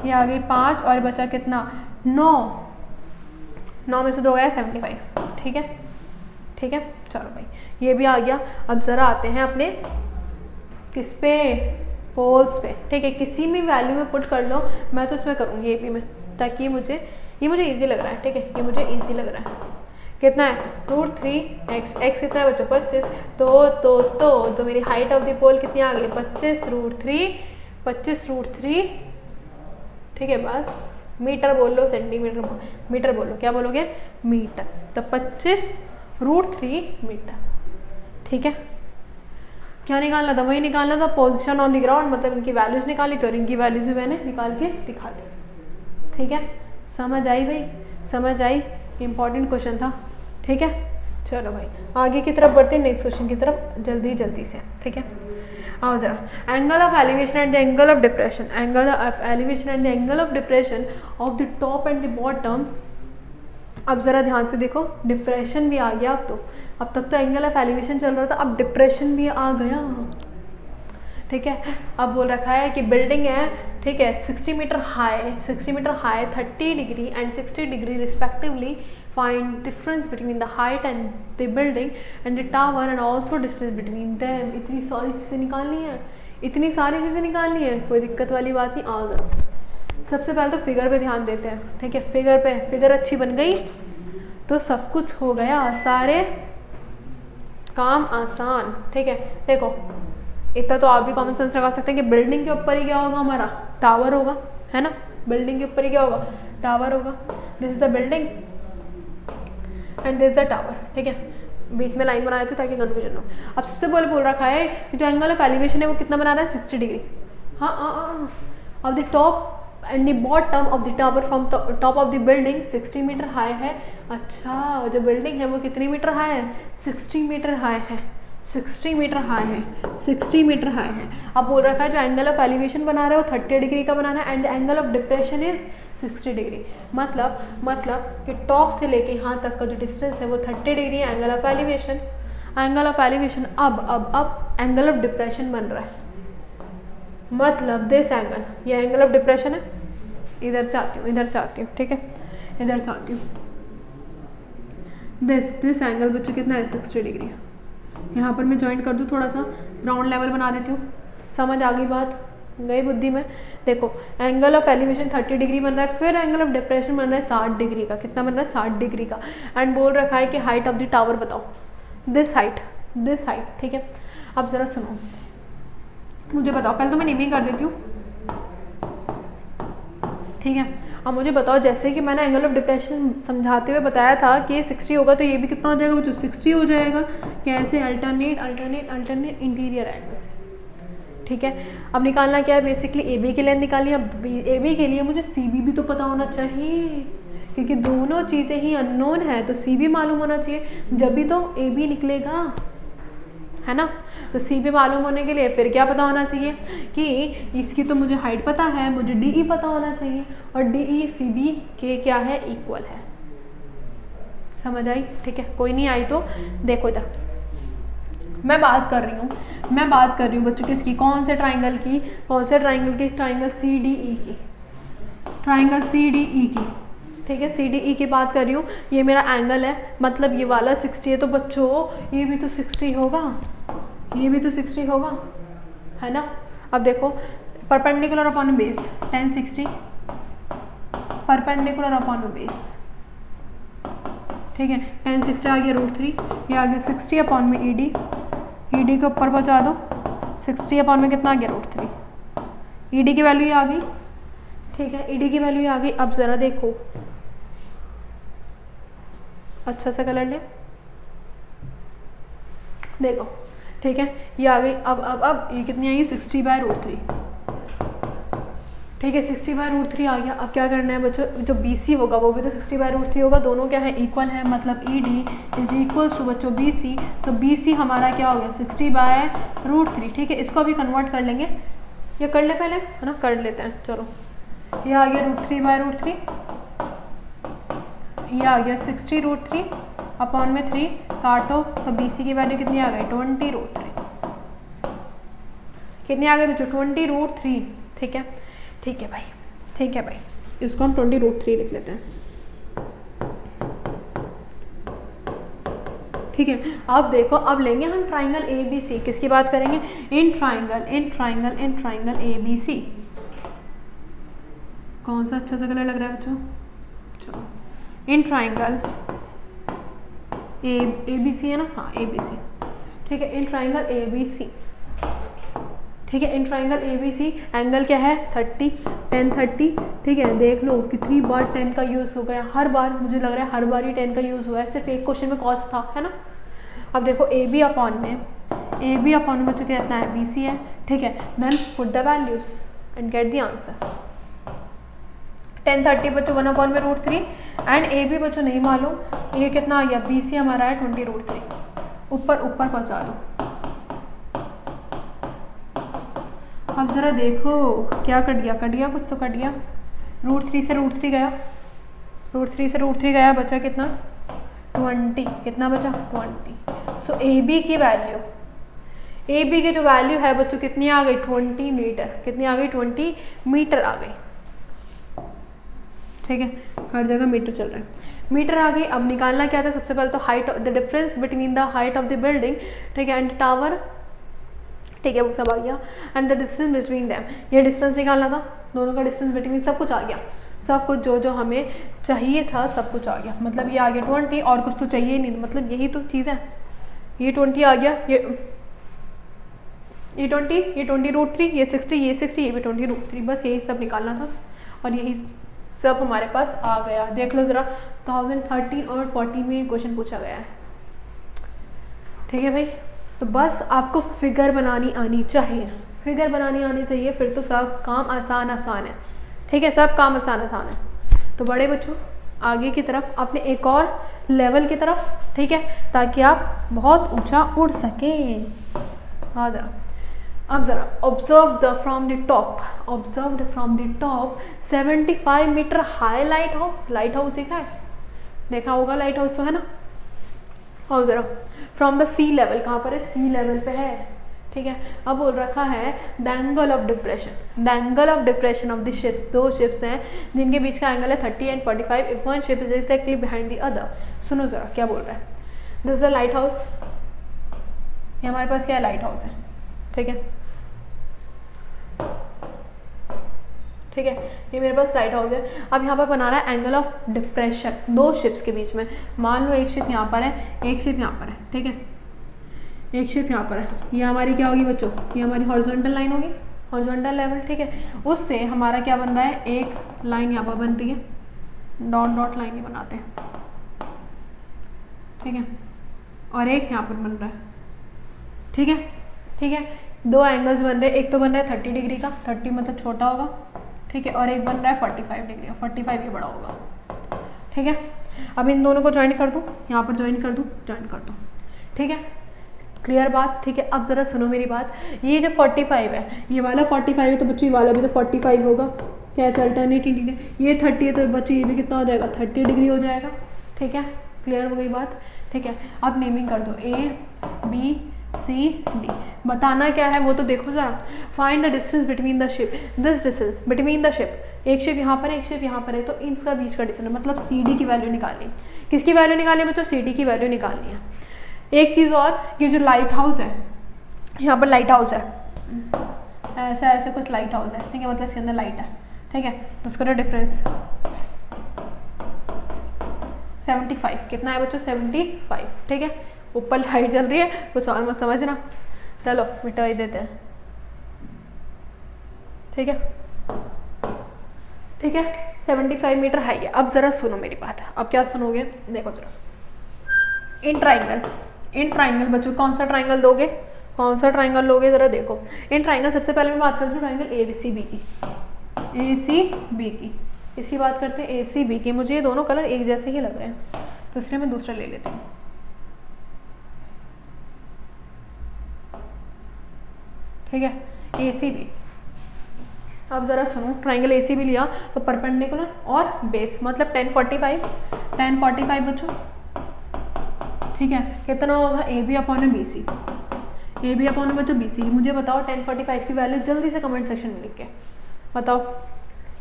ये आ गई 5 और बचा कितना 9 में से 2 गया 75, ठीक है। चलो भाई ये भी आ गया। अब ज़रा आते हैं अपने किस पे, पोल्स पे, ठीक है। किसी भी वैल्यू में पुट कर लो, मैं तो इसमें करूँगी AP में, ताकि ये मुझे इजी लग रहा है, ठीक है। ये मुझे इजी लग रहा है। कितना है √3x, x कितना है बच्चों 25। तो मेरी हाइट ऑफ द पोल कितनी आ गई 25 √3, ठीक है। बस मीटर बोल लो, मीटर बोलो, क्या बोलोगे मीटर। तो 25 √3 मीटर, ठीक है। क्या निकालना था, वही निकालना था पोजीशन ऑन द ग्राउंड, मतलब इनकी वैल्यूज निकाली तो इनकी वैल्यूज भी मैंने निकाल के दिखा दी, ठीक है। समझ आई भाई, समझ आई, इंपॉर्टेंट क्वेश्चन था, ठीक है। चलो भाई आगे की तरफ बढ़ते हैं, नेक्स्ट क्वेश्चन की तरफ जल्दी जल्दी से, ठीक है। आओ जरा, angle of elevation and the angle of depression, angle of elevation and the angle of depression of the top and the bottom. अब ज़रा ध्यान से देखो, डिप्रेशन भी आ गया अब तक तो एंगल ऑफ एलिवेशन चल रहा था, अब डिप्रेशन भी आ गया, ठीक है। अब बोल रखा है कि बिल्डिंग है, ठीक है, 60 metre high 30 degree and 60 degree respectively, find difference between the height and the building and the tower and also distance between them. इतनी सारी चीज़ें निकालनी है, इतनी सारी चीज़ें निकालनी है, कोई दिक्कत वाली बात नहीं। आ जाओ, सबसे पहले तो फिगर पे ध्यान देते हैं, ठीक है। फिगर अच्छी बन गई तो सब कुछ हो गया, सारे काम आसान, ठीक है। देखो इतना तो आप भी कॉमन सेंस लगा सकते हैं कि बिल्डिंग के ऊपर ही क्या होगा, हमारा टावर होगा, है ना। बिल्डिंग के ऊपर ही क्या होगा, टावर होगा। This is the building and this is the tower, ठीक है। बीच में लाइन बनाए थे ताकि कन्फ्यूजन हो। अब सबसे पहले बोल रखा है कि जो एंगल ऑफ एलिवेशन है वो कितना बना रहा है, 60 डिग्री। हाँ of the top and the bottom of the tower from top of the building 60 metre high है। अच्छा, जो बिल्डिंग है वो कितनी मीटर हाई है, 60 मीटर हाई है, 60 मीटर हाई है, 60 मीटर हाई है। अब बोल रखा है जो एंगल ऑफ एलिवेशन बना रहे हो 30 डिग्री का बनाना है and angle of depression is 60 degree. मतलब कि टॉप से लेके यहाँ तक का जो डिस्टेंस है वो 30 डिग्री है एंगल ऑफ एलिवेशन। अब एंगल ऑफ डिप्रेशन बन रहा है, मतलब दिस एंगल, ये एंगल ऑफ डिप्रेशन है। इधर से आती हूँ, ठीक है, इधर से आती हूँ। दिस एंगल बच्चों कितना है, 60 डिग्री। यहाँ पर मैं ज्वाइंट कर दूँ, थोड़ा सा राउंड लेवल बना देती हूँ, समझ आ गई बात, गई बुद्धि में। देखो एंगल ऑफ एलिवेशन 30 डिग्री बन रहा है, फिर एंगल ऑफ डिप्रेशन बन रहा है 60 डिग्री का। कितना बन रहा है, 60 डिग्री का। एंड बोल रखा है कि हाइट ऑफ द टावर बताओ, दिस हाइट, ठीक है। अब ज़रा सुनो, मुझे बताओ, पहले तो मैं नेमिंग कर देती हूँ, ठीक है। अब मुझे बताओ, जैसे कि मैंने एंगल ऑफ डिप्रेशन समझाते हुए बताया था कि 60 होगा तो ये भी कितना हो जाएगा, जो 60 हो जाएगा। कैसे, अल्टरनेट इंटीरियर एंगल से, ठीक है। अब निकालना क्या है, बेसिकली ए बी की लेंथ निकालनी है। अब ए बी के लिए मुझे सी बी भी तो पता होना चाहिए, क्योंकि दोनों चीज़ें ही अननोन है, तो सी बी मालूम होना चाहिए, जब भी तो ए बी निकलेगा, है ना। तो सी बी मालूम होने के लिए फिर क्या पता होना चाहिए कि इसकी तो मुझे हाइट पता है, मुझे डी ई पता होना चाहिए, और डी ई सी बी के क्या है, इक्वल है। समझ आई, ठीक है। कोई नहीं आई तो देखो इधर मैं बात कर रही हूँ बच्चों किसकी, कौन से ट्राइंगल की, ट्राइंगल सी डी ई की, ट्राइंगल सी डी ई की, ठीक है। सी डी ई की बात कर रही हूँ। ये मेरा एंगल है, मतलब ये वाला 60 है, तो बच्चों ये भी तो 60 होगा, ये भी तो 60 होगा, है ना। अब देखो perpendicular upon base 1060, perpendicular upon base, ठीक है। 1060 आ गया √3, ये आ गया 60 अपॉन में ई डी के ऊपर पहुँचा दो, 60 अपॉन में कितना आ गया √3, ई डी की वैल्यू आ गई, ठीक है। ई डी की वैल्यू आ गई। अब ज़रा देखो, अच्छा सा कलर ले, देखो, ठीक है, ये आ गई। अब ये कितनी आई, 60/√3, ठीक है, 60/√3 आ गया। अब क्या करना है बच्चों, जो BC होगा वो भी तो 60/√3 होगा, दोनों क्या है, इक्वल है, मतलब ED इज इक्वल्स टू बच्चों BC। सो BC हमारा क्या हो गया, 60/√3, ठीक है। इसको अभी कन्वर्ट कर लेंगे, ये कर ले पहले, है ना, कर लेते हैं। चलो, ये आ गया √3/√3, ये आ गया 60√3 अपॉन में 3 काटो, तो BC की वैल्यू कितनी आ गई, 20√3, कितनी आ गई बच्चों, 20√3, ठीक है, ठीक है भाई, ठीक है भाई, इसको हम 20√3 लिख लेते हैं, ठीक है। अब देखो, अब लेंगे हम ट्राइंगल ABC, किसकी बात करेंगे, इन ट्राइंगल ABC। कौन सा अच्छा सा कलर लग रहा है बच्चों, चलो, इन ट्राइंगल ABC है ना, हाँ ABC, ठीक है। इन ट्राइंगल ABC, ठीक है। इन ट्राइंगल ABC एंगल क्या है, 30, 10 30, ठीक है। देख लो कितनी बार 10 का यूज़ हो गया, हर बार मुझे लग रहा है हर बार ही 10 का यूज़ हुआ है, सिर्फ एक क्वेश्चन में कॉस था, है ना। अब देखो AB अपॉन में बच्चों क्या इतना है, BC है, ठीक है। Then put the values and get the answer. 10 30 बच्चों 1 अपॉन में √3 एंड AB बच्चों नहीं मालूम, ये कितना आ गया, बी सी हमारा है 20√3, ऊपर ऊपर पहुँचा दो। अब ज़रा देखो क्या कट गया, कुछ तो कट गया। √3 से √3 गया, √3 से √3 गया, बचा कितना 20, कितना बचा 20। सो ए बी की वैल्यू, ए बी की जो वैल्यू है बच्चों कितनी आ गई 20 मीटर, कितनी आ गई 20 मीटर आ गई। ठीक है, हर जगह मीटर चल रहा है, मीटर आ गई। अब निकालना क्या था, सबसे पहले तो height, the difference between the height of the building, ठीक है, एंड टावर, ठीक है, वो सब आ गया, and the distance between them, ये डिस्टेंस निकालना था, दोनों का डिस्टेंस बिटवीन, सब कुछ आ गया, सब कुछ जो जो हमें चाहिए था सब कुछ आ गया। मतलब ये आ गया 20, और कुछ तो चाहिए नहीं, मतलब यही तो चीज़ है, ये 20 आ गया, ये 20, ये 20√3, ये 60, ये 60, ये भी 20√3, बस यही सब निकालना था और यही सब हमारे पास आ गया। देख लो ज़रा 2013 और 14 में क्वेश्चन पूछा गया है। ठीक है भाई, तो बस आपको फिगर बनानी आनी चाहिए, फिगर बनानी आनी चाहिए, फिर तो सब काम आसान आसान है। ठीक है, सब काम आसान आसान है। तो बड़े बच्चों आगे की तरफ अपने एक और लेवल की तरफ, ठीक है, ताकि आप बहुत ऊंचा उड़ सकें। हाँ जरा, अब जरा observe from the top, observe from the top 75 metre high lighthouse. Lighthouse देखा है, देखा होगा लाइट हाउस तो, है ना। और जरा फ्रॉम द सी लेवल, कहाँ पर है, सी लेवल पे है। ठीक है, अब बोल रखा है the angle of depression, the angle of depression of the ships, दो शिप्स हैं जिनके बीच का एंगल है 30 and 45 if one ship is exactly behind the other. सुनो जरा क्या बोल रहा है, this is a light house, ये हमारे पास क्या है, लाइट हाउस है। ठीक है, ठीक है, ये मेरे पास लाइट हाउस है। अब यहाँ पर बना रहा है एंगल ऑफ डिप्रेशन दो शिप्स के बीच में। मान लो एक शिप यहाँ पर है, एक शिप यहाँ पर है, ठीक है, एक शिप यहाँ पर है, ये हमारी क्या होगी बच्चों, ये हमारी हॉरिजॉन्टल लाइन होगी, हॉरिजॉन्टल लेवल। ठीक है, उससे हमारा क्या बन रहा है, एक लाइन यहाँ पर बन रही है, डॉट डॉट लाइन ही बनाते हैं, ठीक है, और एक यहाँ पर बन रहा है। ठीक है, ठीक है, दो एंगल्स बन रहे हैं, एक तो बन रहा है 30 डिग्री का, 30 मतलब छोटा होगा, ठीक है, और एक बन रहा है 45 डिग्री का, 45 ये बड़ा होगा। ठीक है, अब इन दोनों को ज्वाइन कर दूँ, यहाँ पर ज्वाइन कर दूँ, ज्वाइन कर दूँ। ठीक है, क्लियर बात। ठीक है, अब ज़रा सुनो मेरी बात, ये जो 45 है, ये वाला 45 है, तो बच्चों ये वाला भी तो 45 होगा, कैसे अल्टरनेटिव, ठीक है, ये 30 है तो बच्चों ये भी कितना हो जाएगा, 30 डिग्री हो जाएगा। ठीक है, क्लियर हो गई बात। ठीक है, अब नेमिंग कर दो, ए बी सी डी। बताना क्या है वो तो देखो ज़रा, find the distance between the ship, this distance between the ship, एक शिप यहाँ पर है, एक शिप यहाँ पर है, तो इनका बीच का डिस्टेंस, मतलब सी डी की वैल्यू निकालनी। किसकी वैल्यू निकालनी है बच्चों, सी डी की वैल्यू निकालनी है। एक चीज़ और, ये जो लाइट हाउस है, यहाँ पर लाइट हाउस है, ऐसा ऐसे कुछ लाइट हाउस है, ठीक है, मतलब इसके अंदर लाइट है। ठीक है, तो उसका डिफरेंस 75, कितना है बच्चों 75। ठीक है, ऊपर लाइट जल रही है, कुछ और मत समझना, चलो मिटा ही देते हैं। ठीक है, ठीक है, 75 मीटर हाई है। अब ज़रा सुनो मेरी बात, अब क्या सुनोगे, देखो जरा, इन ट्राइंगल, इन ट्राइंगल बच्चों कौन सा ट्राइंगल दोगे, कौन सा ट्राइंगल लोगे, ज़रा देखो। इन ट्राइंगल सबसे पहले मैं बात करती हूँ ट्राइंगल ए सी बी की, ए सी बी की, इसकी बात करते हैं ए सी बी की। मुझे ये दोनों कलर एक जैसे ही लग रहे हैं, तो इसलिए मैं दूसरा ले लेती हूँ। ठीक है, ए सी बी। अब ज़रा सुनो, ट्राइंगल ए सी बी लिया तो परपेंडिकुलर और बेस, मतलब 1045, 1045 बच्चों। ठीक है, कितना होगा, A B upon B C, A B upon बच्चों बी सी। मुझे बताओ 1045 की वैल्यू जल्दी से कमेंट सेक्शन में लिख के बताओ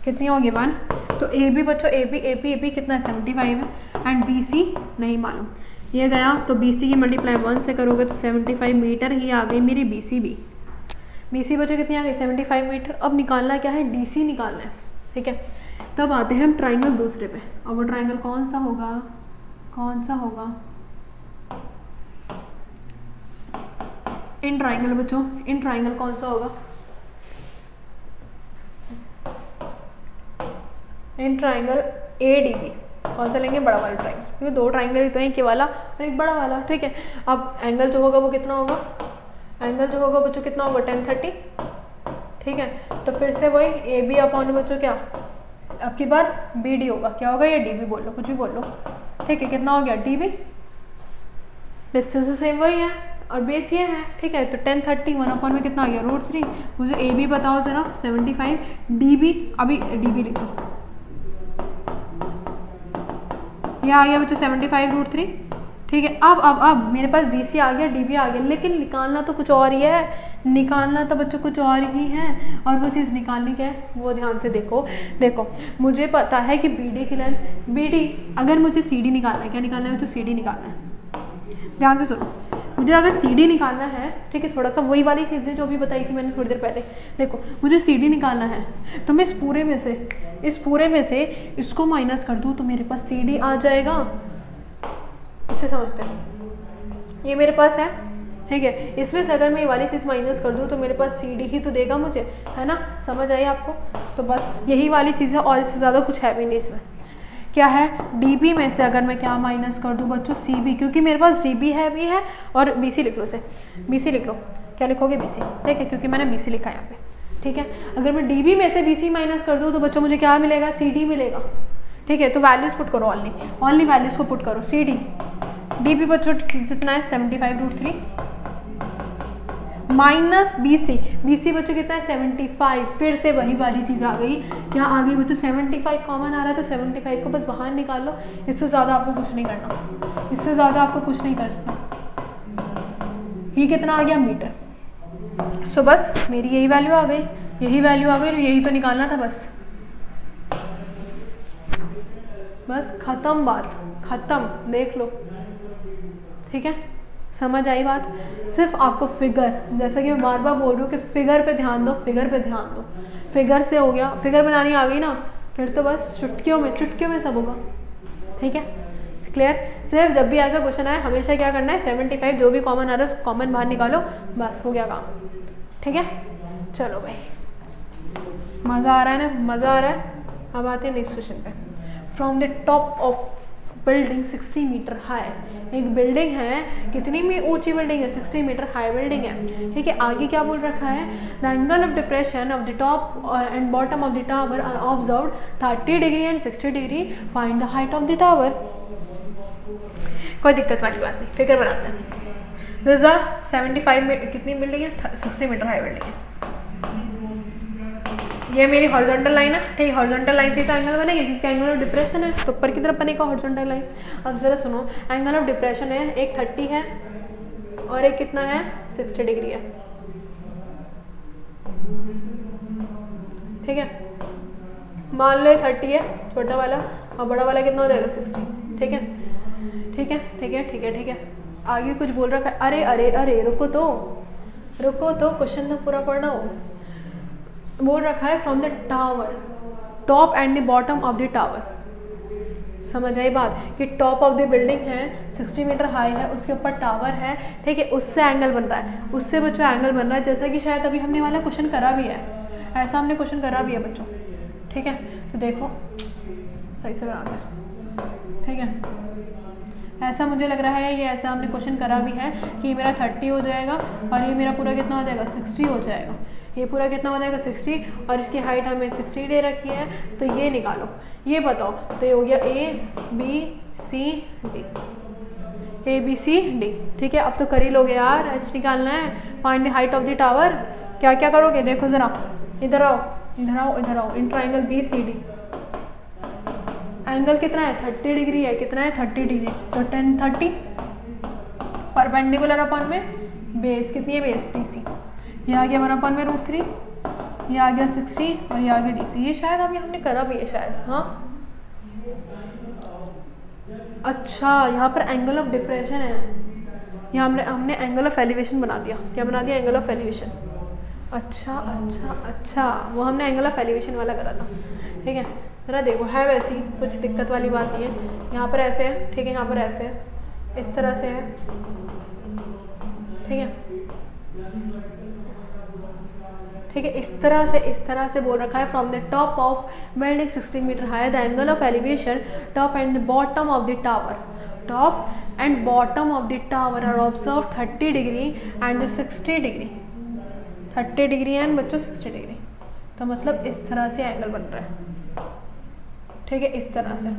कितनी होगी 1। तो ए बी बच्चों, ए बी कितना 75 है, एंड बी सी नहीं मालूम, ये गया तो बी सी की मल्टीप्लाई 1 से करोगे तो 75 मीटर ही आ गई मेरी B C B. B C बच्चों कितनी आ गई 75 मीटर। अब निकालना क्या है, डी सी निकालना है। ठीक है, तब आते हैं हम ट्राइंगल दूसरे पे, और वो ट्राइंगल कौन सा होगा, कौन सा होगा, इन ट्राइंगल बच्चों, इन ट्राइंगल कौन सा होगा, in triangle A D B. कौन सा लेंगे, बड़ा वाला ट्राइंगल, क्योंकि दो ट्राइंगल तो एक ये वाला और एक बड़ा वाला। ठीक है, अब एंगल जो होगा वो कितना होगा, एंगल जो होगा बच्चों कितना होगा 1030। ठीक है, तो फिर से वही ए बी अपॉन बच्चों क्या, अब की बार बी डी होगा, क्या होगा, ये डी बी बोल लो, कुछ भी बोल लो, ठीक है, कितना हो गया DB, डिस्टेंस सेम वही है और बेस ये है, ठीक है। तो 1030 1/, में कितना आ गया √3। मुझे AB बताओ ज़रा 75 DB, अभी DB लिखो, यह आ गया बच्चों 75 √3, ठीक है। अब मेरे पास BC आ गया, DB आ गया, लेकिन निकालना तो कुछ और ही है, निकालना तो बच्चों कुछ और ही है। और वो चीज़ निकालनी क्या है वो ध्यान से देखो मुझे पता है कि BD की लेंथ BD, अगर मुझे CD निकालना है, क्या निकालना है मुझे CD निकालना है, ध्यान से सुनो, मुझे अगर CD निकालना है, ठीक है, थोड़ा सा वही वाली चीज़ें जो भी बताई थी मैंने थोड़ी देर पहले। देखो मुझे CD निकालना है तो मैं इस पूरे में से इसको माइनस कर दूँ तो मेरे पास CD आ जाएगा, इसे समझते हैं, ये मेरे पास है, ठीक है। इसमें से अगर मैं ये वाली चीज़ माइनस कर दूँ तो मेरे पास CD ही तो देगा मुझे, है ना, समझ आई आपको। तो बस यही वाली चीज़ है और इससे ज़्यादा कुछ है भी नहीं इसमें। क्या है, DB में से अगर मैं क्या माइनस कर दूँ बच्चों CB, क्योंकि मेरे पास DB है भी है, और BC लिख लो, से BC लिख लो, क्या लिखोगे BC, ठीक है, क्योंकि मैंने BC लिखा है यहाँ पे, ठीक है। अगर मैं DB में से BC माइनस कर दूँ तो बच्चों मुझे क्या मिलेगा, CD मिलेगा, ठीक है। तो वैल्यूज़ पुट करो, ओनली वैल्यूज़ को पुट करो। CD DB बच्चों कितना है 75 √3 माइनस BC बच्चों कितना है 75, फिर से वही वाली चीज़ आ गई, क्या आ गई बच्चों 75 कॉमन आ रहा है तो 75 को बस बाहर निकाल लो, इससे ज़्यादा आपको कुछ नहीं करना, इससे ज़्यादा आपको कुछ नहीं करना। ये कितना आ गया मीटर। सो बस मेरी यही वैल्यू आ गई, यही वैल्यू आ गई, और यही तो निकालना था बस खत्म, बात खत्म, देख लो, ठीक है, समझ आई बात। सिर्फ आपको फिगर, जैसा कि मैं बार बार बोल रही हूँ कि फिगर पे ध्यान दो, फिगर पे ध्यान दो, फिगर से हो गया, फिगर बनानी आ गई ना, फिर तो बस चुटकियों में सब होगा, ठीक है, क्लियर। सिर्फ जब भी ऐसा क्वेश्चन आए हमेशा क्या करना है, 75 जो भी कॉमन आ रहा है उसको कॉमन बाहर निकालो, बस हो गया काम, ठीक है। चलो भाई, मज़ा आ रहा है ना, मज़ा आ रहा है। अब आते हैं नेक्स्ट क्वेश्चन पे। From the top of building 60 metre high, एक बिल्डिंग है, कितनी में ऊंची बिल्डिंग है, 60 मीटर हाई बिल्डिंग है, ठीक है। आगे क्या बोल रखा है, the angle of depression of the top and bottom of the tower are observed 30 degree and 60 degree, find the height of the tower. कोई दिक्कत वाली बात नहीं, फिगर बनाते हैं। दिस आर 75 कितनी बिल्डिंग है, 60 मीटर हाई बिल्डिंग है, ये मेरी हॉरिजॉन्टल लाइन है, ठीक है, हॉरिजॉन्टल लाइन से तो एंगल बनेगी क्योंकि एंगल ऑफ डिप्रेशन है, तो ऊपर की तरफ बनेगा हॉरिजॉन्टल लाइन। अब जरा सुनो, एंगल ऑफ डिप्रेशन है, एक 30 है और एक कितना है 60 डिग्री है, ठीक है। मान लो 30 है छोटा वाला और बड़ा वाला कितना हो जाएगा 60, ठीक है, ठीक है, ठीक है, ठीक है, ठीक है। आगे कुछ बोल रखा है, अरे अरे अरे रुको तो क्वेश्चन तो पूरा पढ़ना हो। बोल रखा है from the tower, top and the bottom of the tower, समझ आई बात, कि टॉप ऑफ द बिल्डिंग है 60 मीटर हाई है, उसके ऊपर टावर है, ठीक है, उससे एंगल बन रहा है, उससे बच्चों एंगल बन रहा है, जैसा कि शायद अभी हमने वाला क्वेश्चन करा भी है, ऐसा हमने क्वेश्चन करा भी है बच्चों, ठीक है। तो देखो सही से बना दे, ठीक है, ऐसा मुझे लग रहा है, ये ऐसा हमने क्वेश्चन करा भी है कि ये मेरा 30 हो जाएगा और ये मेरा पूरा कितना हो जाएगा 60 हो जाएगा, ये पूरा कितना हो जाएगा 60, और इसकी हाइट हमें 60 दे रखी है, तो ये निकालो, ये बताओ, तो ये हो गया ABCD, ठीक है। अब तो कर ही लोगे यार, H निकालना है, find the height of the tower. क्या क्या करोगे, देखो जरा, इधर आओ, इधर आओ, इधर आओ, इन ट्राइंगल BCD एंगल कितना है 30 डिग्री है, कितना है 30 डिग्री, तो 1030 परपेंडिकुलर अपन में बेस कितनी है, बेस DC, ये आ गया 1/, में √3, ये आ गया 60 और ये आ गया DC। ये शायद अभी हमने करा भी है शायद, हाँ अच्छा, यहाँ पर एंगल ऑफ डिप्रेशन है, यहाँ हमने एंगल ऑफ एलिवेशन बना दिया, क्या बना दिया, एंगल ऑफ एलिवेशन, अच्छा अच्छा अच्छा, वो हमने एंगल ऑफ एलिवेशन वाला करा था, ठीक है। जरा देखो, है वैसी कुछ दिक्कत वाली बात नहीं है, यहाँ पर ऐसे है, ठीक है, यहाँ पर ऐसे है, इस तरह से है, ठीक है, ठीक है, इस तरह से बोल रखा है from the top of building 60 metre high, the angle of elevation top and bottom of the tower, top and bottom of the tower are observe 30 degree and 60 degree, 30 degree and बच्चों 60 डिग्री, तो मतलब इस तरह से angle बन रहा है, ठीक है, इस तरह से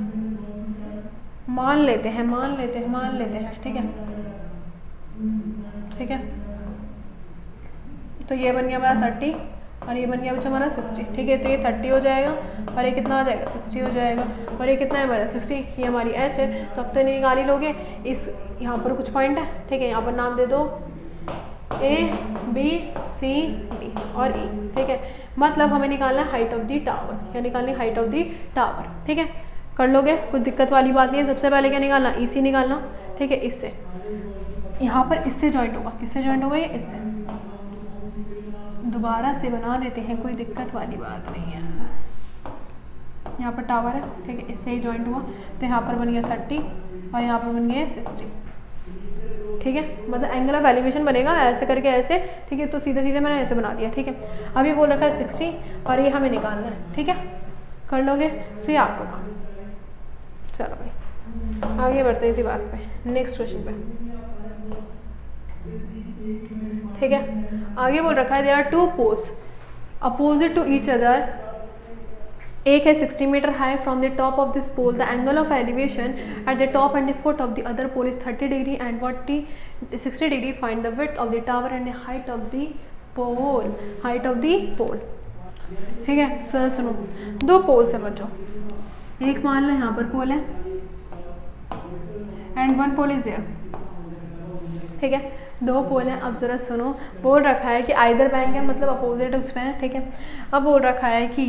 मान लेते हैं, ठीक है, ठीक है। तो ये बन गया हमारा 30 और ये बन गया बच्चों हमारा 60, ठीक है। तो ये 30 हो जाएगा और ये कितना हो जाएगा 60 हो जाएगा, और ये कितना है हमारा 60, ये हमारी एच है। तो अब तो निकाल ही लोगे। इस यहाँ पर कुछ पॉइंट है, ठीक है, यहाँ पर नाम दे दो ए बी सी डी और ई, ठीक है। मतलब हमें निकालना है हाइट ऑफ दी टावर, या निकालनी हाइट ऑफ दी टावर, ठीक है। कर लोगे, कुछ दिक्कत वाली बात नहीं है। सबसे पहले क्या निकालना, ई सी निकालना, ठीक है। इससे यहाँ पर इससे जॉइंट होगा, किससे जॉइंट होगा, ये इससे। दोबारा से बना देते हैं, कोई दिक्कत वाली बात नहीं है। यहाँ पर टावर है, ठीक है, इससे ही जॉइंट हुआ। तो यहाँ पर बन गया 30 और यहाँ पर बन गया 60, ठीक है। मतलब एंगल ऑफ एलिवेशन बनेगा ऐसे करके ऐसे, ठीक है। तो सीधे सीधे मैंने ऐसे बना दिया, ठीक है। अभी बोल रखा है 60 और ये हमें निकालना है, ठीक है। कर लोगे, सो ये आपको काम। चलो भाई आगे बढ़ते हैं इसी बात पे, नेक्स्ट क्वेश्चन पे, ठीक है। आगे बोल रखा है there are two poles opposite to each other. एक है 60 metre high from the top of this pole, the angle of elevation at the top and the foot of the other pole is 30 degree and 60 degree. Find the width of the tower and the height of the pole, height of the pole, ठीक है। सुनो, दो poles है बच्चों, एक मान लो यहाँ पर पोल है and one pole is there, ठीक है। दो पोल हैं। अब जरा सुनो, बोल रखा है कि आइदर बैंक है, मतलब अपोजिट उसमें है, ठीक है। अब बोल रखा है कि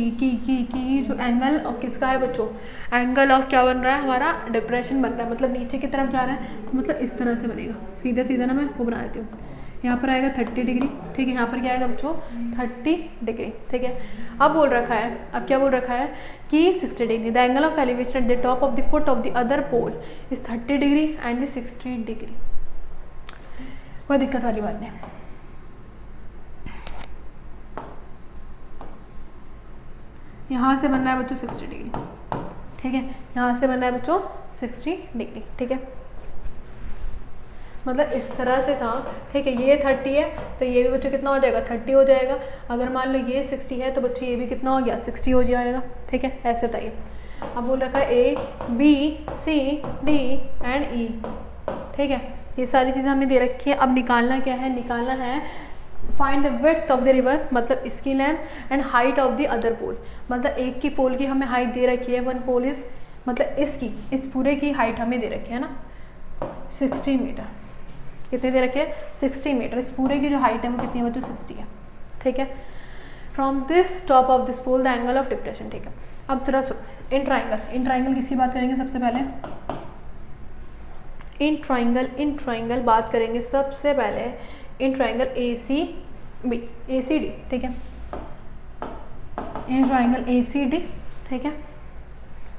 जो एंगल ऑफ किसका है बच्चों, एंगल ऑफ क्या बन रहा है हमारा, डिप्रेशन बन रहा है, मतलब नीचे की तरफ जा रहा है। तो मतलब इस तरह से बनेगा, सीधा सीधा ना मैं वो बना देती हूँ। यहाँ पर आएगा 30 डिग्री, ठीक है। यहाँ पर क्या आएगा बच्चों 30 डिग्री, ठीक है। अब बोल रखा है, अब क्या बोल रखा है कि 60 degree, the angle of elevation at the top of the foot of the other pole is 30 degree and the 60 degree. कोई दिक्कत वाली बात नहीं। यहाँ से बन रहा है बच्चों 60 डिग्री, ठीक है। यहाँ से बन रहा है बच्चों 60 डिग्री, ठीक है। मतलब इस तरह से था, ठीक है। ये 30 है तो ये भी बच्चों कितना हो जाएगा 30 हो जाएगा। अगर मान लो ये 60 है तो बच्चों ये भी कितना हो गया 60 हो जाएगा, ठीक है। ऐसे था ये। अब बोल रखा है A B C D and E, ठीक है। ये सारी चीज़ें हमें दे रखी है। अब निकालना क्या है, निकालना है find the width of the river, मतलब इसकी length, and height of the other pole, मतलब एक की पोल की हमें हाइट दे रखी है, वन पोल इज मतलब इसकी, इस पूरे की हाइट हमें दे रखी है ना 60 मीटर। कितनी दे रखी है 60 मीटर। इस पूरे की जो हाइट है वो कितनी है बच्चों 60 है, ठीक है। From this top of this pole the angle of depression, ठीक है। अब जरा इन ट्राइंगल किसकी बात करेंगे सबसे पहले, इन ट्राइंगल बात करेंगे सबसे पहले, इन ट्राइंगल ए सी डी, ठीक है। इन ट्राइंगल ए सी डी, ठीक है।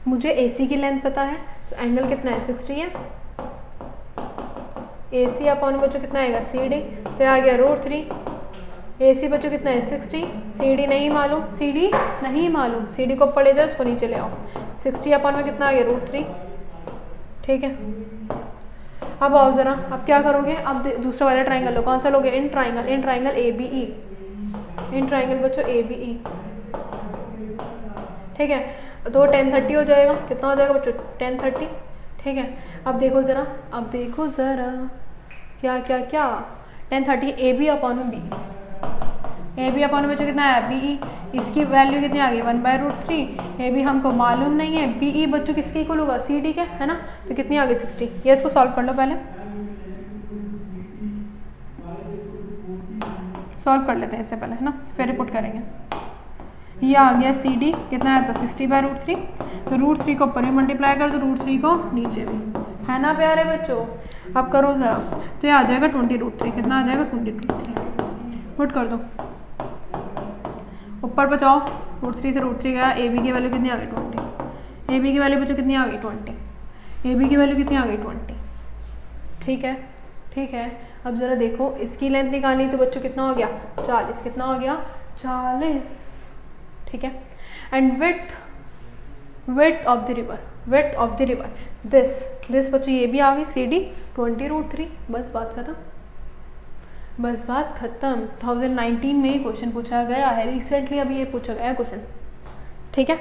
मुझे ए सी की लेंथ पता है, तो एंगल कितना है 60 है। ए सी अपॉन बच्चों कितना आएगा सी डी, तो आ गया √3। ए सी बच्चों कितना है 60, सी डी नहीं मालूम, सी डी को पढ़े जाओ, इसको नीचे ले आओ। 60 अपॉन में कितना आ गया √3, ठीक है। अब आओ जरा, अब क्या करोगे, अब दूसरा वाला ट्राइंगल लो। कौन सा लोगे, in triangle A B E, in triangle बच्चों ए बी ई, ठीक है। तो 1030 हो जाएगा, कितना हो जाएगा बच्चों 1030, ठीक है। अब देखो ज़रा क्या 1030 ए बी अपॉन में बी, ए बी अपॉन में बच्चों कितना है बी ई, इसकी वैल्यू कितनी आ गई 1/√3। ए बी हमको मालूम नहीं है, बी ई बच्चों किसके इक्वल होगा सी डी के, है ना। तो कितनी आ गई 60। ये इसको सॉल्व कर लो, पहले सॉल्व कर लेते हैं इससे पहले, है ना, फिर रिपोर्ट करेंगे। ये आ गया सी डी कितना आया था 60/√3, तो √3 को ऊपर भी मल्टीप्लाई कर दो, √3 को नीचे भी, है ना प्यारे बच्चों। अब करो ज़रा, तो ये आ जाएगा 20√3, कितना आ जाएगा 20√3, पुट कर दो, ऊपर बचाओ, √3 से √3 गया। ए बी की वैल्यू कितनी आ गई 20, ए बी की वैल्यू बच्चों कितनी आ गई 20, ए बी की वैल्यू कितनी आ गई 20, ठीक है, ठीक है। अब ज़रा देखो, इसकी लेंथ निकालनी तो बच्चों कितना हो गया 40, कितना हो गया 40, ठीक है। And width of the river, this बच्चों ये भी आ गई सी डी 20√3। बस बात खत्म। 2019 में ये क्वेश्चन पूछा गया है, रिसेंटली अभी ये पूछा गया क्वेश्चन, ठीक है।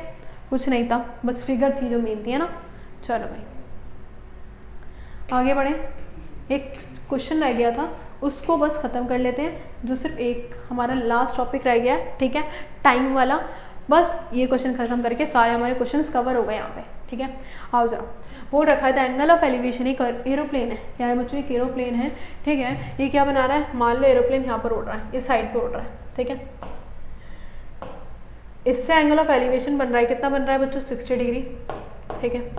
कुछ नहीं था, बस फिगर थी जो मेन थी, है ना। चलो भाई। आगे बढ़े, एक क्वेश्चन रह गया था उसको बस ख़त्म कर लेते हैं, जो सिर्फ एक हमारा लास्ट टॉपिक रह गया है, ठीक है, टाइम वाला। बस ये क्वेश्चन खत्म करके सारे हमारे क्वेश्चंस कवर हो गए यहाँ पे, ठीक है। आओ जरा, बोल रखा है द एंगल ऑफ एलिवेशन, एक एरोप्लेन है, क्या है बच्चों, एक एरोप्लेन है, ठीक है। ये क्या बना रहा है, मान लो एरोप्लेन यहाँ पर उड़ रहा है, इस साइड पर उड़ रहा है, ठीक है। इससे एंगल ऑफ एलिवेशन बन रहा है, कितना बन रहा है बच्चों, 60 डिग्री, ठीक है,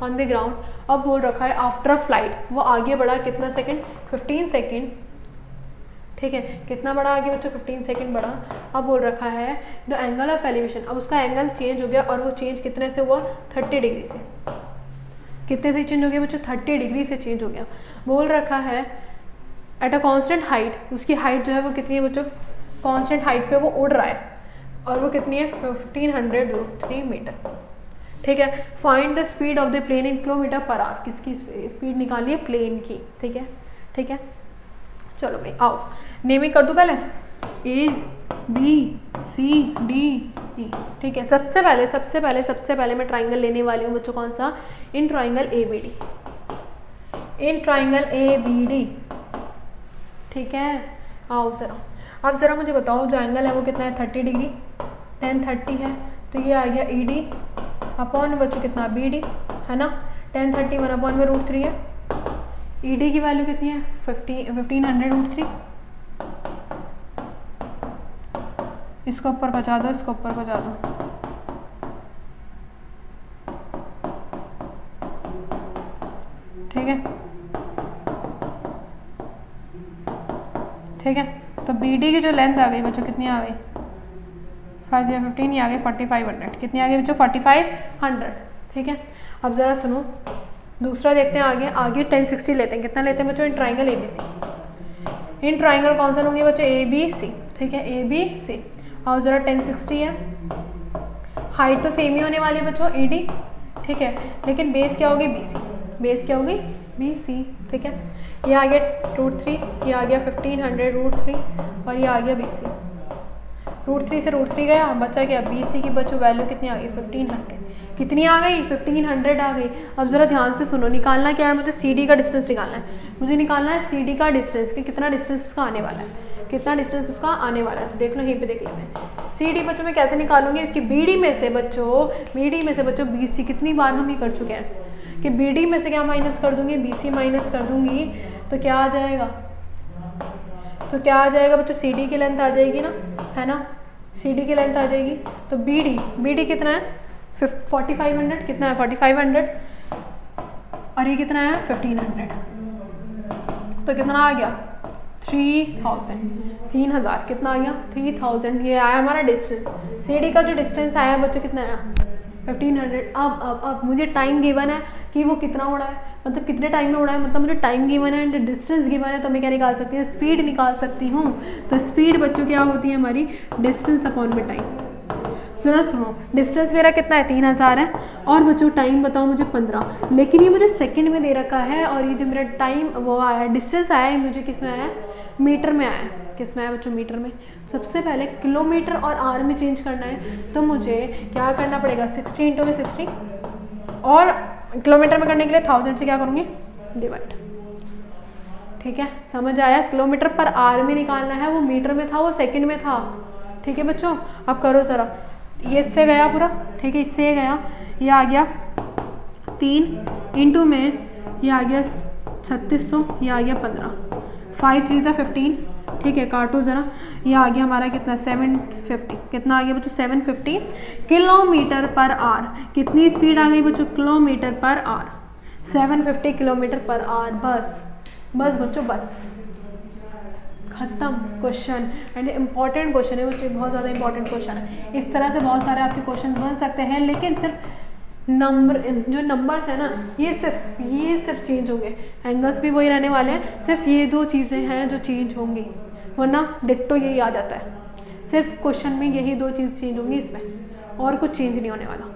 ऑन द ग्राउंड। अब बोल रखा है आफ्टर फ्लाइट, वो आगे बढ़ा कितना सेकंड, 15 सेकंड, ठीक है। कितना बढ़ा आगे बच्चों, 15 सेकंड बढ़ा। अब बोल रखा है द एंगल ऑफ एलिवेशन, अब उसका एंगल चेंज हो गया, और वो चेंज कितने से हुआ, 30 डिग्री से। कितने से चेंज हो गया बच्चों, 30 डिग्री से चेंज हो गया। बोल रखा है एट अ कांस्टेंट हाइट, उसकी हाइट जो है वो कितनी है बच्चों, कांस्टेंट हाइट पे वो उड़ रहा है, और वो कितनी है, 1503 मीटर, ठीक है। Find the speed of the plane in kilometre per hour, किसकी स्पीड निकालनी है, प्लेन की, ठीक है, ठीक है। चलो भाई आओ, नेमिंग कर दूँ पहले, ए बी सी डी ई, ठीक है। सबसे पहले मैं ट्राइंगल लेने वाली हूँ बच्चों, कौन सा, in triangle A B D, in triangle A B D, ठीक है। आओ जरा, अब जरा मुझे बताओ जो एंगल है वो कितना है, 30 डिग्री, tan 30 है, तो ये आ गया ई डी अपॉन बच्चों कितना, बी डी, है ना। tan 30 1/√3 है, ई डी की वैल्यू कितनी है, 1500√3, इसको ऊपर बचा दो, इसको ऊपर बचा दो, ठीक है, ठीक है। तो बी डी की जो लेंथ आ गई बच्चों, कितनी आ गई, 5 या 15, ये आ गई 4500, कितनी आ गई बच्चों, 4500, ठीक है। अब ज़रा सुनो, दूसरा देखते हैं आगे 1060 लेते हैं, कितना लेते हैं बच्चों, in triangle A B C, in triangle कौन सा लूँगी बच्चों, ए बी सी, ठीक है, ए बी सी। और ज़रा 1060 है, हाइट तो सेम ही होने वाली है बच्चों, ई डी, ठीक है, लेकिन बेस क्या होगी, बी सी, बेस क्या होगी, बी सी, ठीक है। ये आ गया √3, ये आ गया 1500√3, और ये आ गया बी सी, √3 से √3 गया, बचा गया बी सी की बच्चों वैल्यू कितनी आ गई, 1500, कितनी आ गई, 1500 आ गई। अब ज़रा ध्यान से सुनो, निकालना क्या है मुझे, सी डी का डिस्टेंस निकालना है, मुझे निकालना है सी डी का डिस्टेंस, कि कितना डिस्टेंस उसका आने वाला है, कितना डिस्टेंस उसका आने वाला है। तो देख लो, यहीं पे देख लेते हैं सी डी बच्चों मैं कैसे निकालूंगी, कि बी डी में से बच्चों बी सी, कितनी बार हम ये कर चुके हैं कि बी डी में से क्या माइनस कर दूंगी, बी सी माइनस कर दूंगी, तो क्या आ जाएगा, बच्चों सी डी की लेंथ आ जाएगी ना, है ना, सी डी की लेंथ आ जाएगी। तो बी डी कितना है, 4500, कितना है 4500, और ये कितना है 1500, तो कितना आ गया 3000, कितना आ गया 3000, ये आया हमारा डिस्टेंस। सी डी का जो डिस्टेंस आया बच्चों कितना आया 1500। अब मुझे टाइम गिवन है कि वो कितना उड़ा है, मतलब कितने टाइम में उड़ा है, मतलब मुझे टाइम गिवन है एंड डिस्टेंस गिवन है, तो मैं क्या निकाल सकती हूँ, स्पीड निकाल सकती हूँ। तो स्पीड बच्चों क्या होती है हमारी, डिस्टेंस अपॉन में टाइम। सुनो, डिस्टेंस मेरा कितना है 3000 है, और बच्चों टाइम बताओ मुझे 15, लेकिन ये मुझे सेकंड में दे रखा है, और ये जो मेरा टाइम वो आया डिस्टेंस आया है मुझे किस में आया, मीटर में आया है। किस में आया बच्चों, मीटर में। सबसे पहले किलोमीटर और आर में चेंज करना है, तो मुझे क्या करना पड़ेगा 60 × 60, और किलोमीटर में करने के लिए 1000 से क्या करूँगी, डिवाइड। ठीक है, समझ आया। किलोमीटर पर आर में निकालना है, वो मीटर में था, वो सेकंड में था। ठीक है बच्चों, अब करो ज़रा, ये इससे गया पूरा, ठीक है, इससे ये गया, ये आ गया 3 इंटू में ये आ गया 3600, ये आ गया 15, 5 3 15, ठीक है, काटो ज़रा, ये आ गया हमारा कितना 750, कितना आ गया बच्चों 750 किलोमीटर पर आर। कितनी स्पीड आ गई बच्चों, किलोमीटर पर आर, 750 किलोमीटर पर आर। बस बच्चों, बस खत्म क्वेश्चन। एंड इम्पॉर्टेंट क्वेश्चन है, वो बहुत ज़्यादा इंपॉर्टेंट क्वेश्चन है। इस तरह से बहुत सारे आपके क्वेश्चन बन सकते हैं, लेकिन सिर्फ जो नंबर्स है ना, ये सिर्फ चेंज होंगे, एंगल्स भी वही रहने वाले हैं, सिर्फ ये 2 चीज़ें हैं जो चेंज होंगी, वरना डिट्टो यही आ जाता है। सिर्फ क्वेश्चन में यही 2 चीज़ चेंज होंगी, इसमें और कुछ चेंज नहीं होने वाला।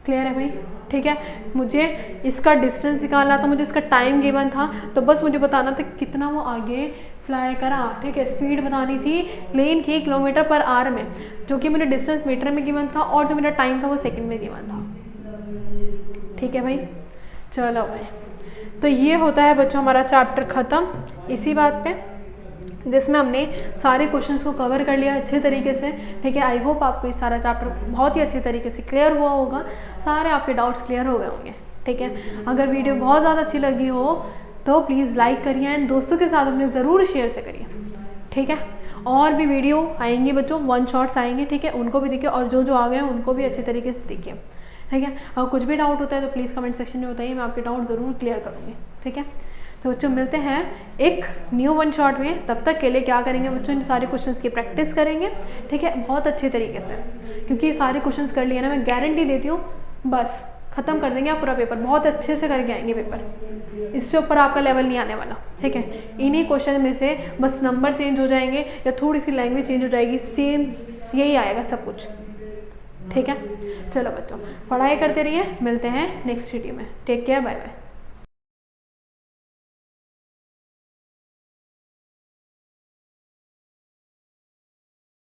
क्लियर है भाई? ठीक है, मुझे इसका डिस्टेंस निकालना था, मुझे इसका टाइम गिवन था, तो बस मुझे बताना था कितना वो आगे फ्लाई करा। ठीक है, स्पीड बतानी थी, प्लेन की किलोमीटर पर आवर में, जो कि मुझे डिस्टेंस मीटर में गिवन था, और जो मेरा टाइम था वो सेकंड में गिवन था। ठीक है भाई, चलो भाई, तो ये होता है बच्चों हमारा चैप्टर ख़त्म इसी बात पे, जिसमें हमने सारे क्वेश्चंस को कवर कर लिया अच्छे तरीके से। ठीक है, आई होप आपको ये सारा चैप्टर बहुत ही अच्छे तरीके से क्लियर हुआ होगा, सारे आपके डाउट्स क्लियर हो गए होंगे। ठीक है, अगर वीडियो बहुत ज़्यादा अच्छी लगी हो तो प्लीज़ लाइक करिए एंड दोस्तों के साथ अपने ज़रूर शेयर से करिए। ठीक है, और भी वीडियो आएंगी बच्चों, 1 शॉट्स आएंगे। ठीक है, उनको भी देखिए, और जो आ गए हैं उनको भी अच्छे तरीके से देखिए। ठीक है, अगर कुछ भी डाउट होता है तो प्लीज़ कमेंट सेक्शन में बताइए, मैं आपके डाउट ज़रूर क्लियर करूँगी। ठीक है, तो बच्चों मिलते हैं एक न्यू 1 शॉट में। तब तक के लिए क्या करेंगे बच्चों, इन सारे क्वेश्चंस की प्रैक्टिस करेंगे। ठीक है, बहुत अच्छे तरीके से, क्योंकि ये सारे क्वेश्चंस कर लिए ना, मैं गारंटी देती हूँ बस ख़त्म कर देंगे आप पूरा पेपर, बहुत अच्छे से करके आएंगे पेपर, इससे ऊपर आपका लेवल नहीं आने वाला। ठीक है, इन्हीं क्वेश्चन में से बस नंबर चेंज हो जाएंगे या थोड़ी सी लैंग्वेज चेंज हो जाएगी, सेम यही आएगा सब कुछ। ठीक है, चलो बच्चों पढ़ाई करते रहिए, मिलते हैं नेक्स्ट वीडियो में। Take care, bye bye.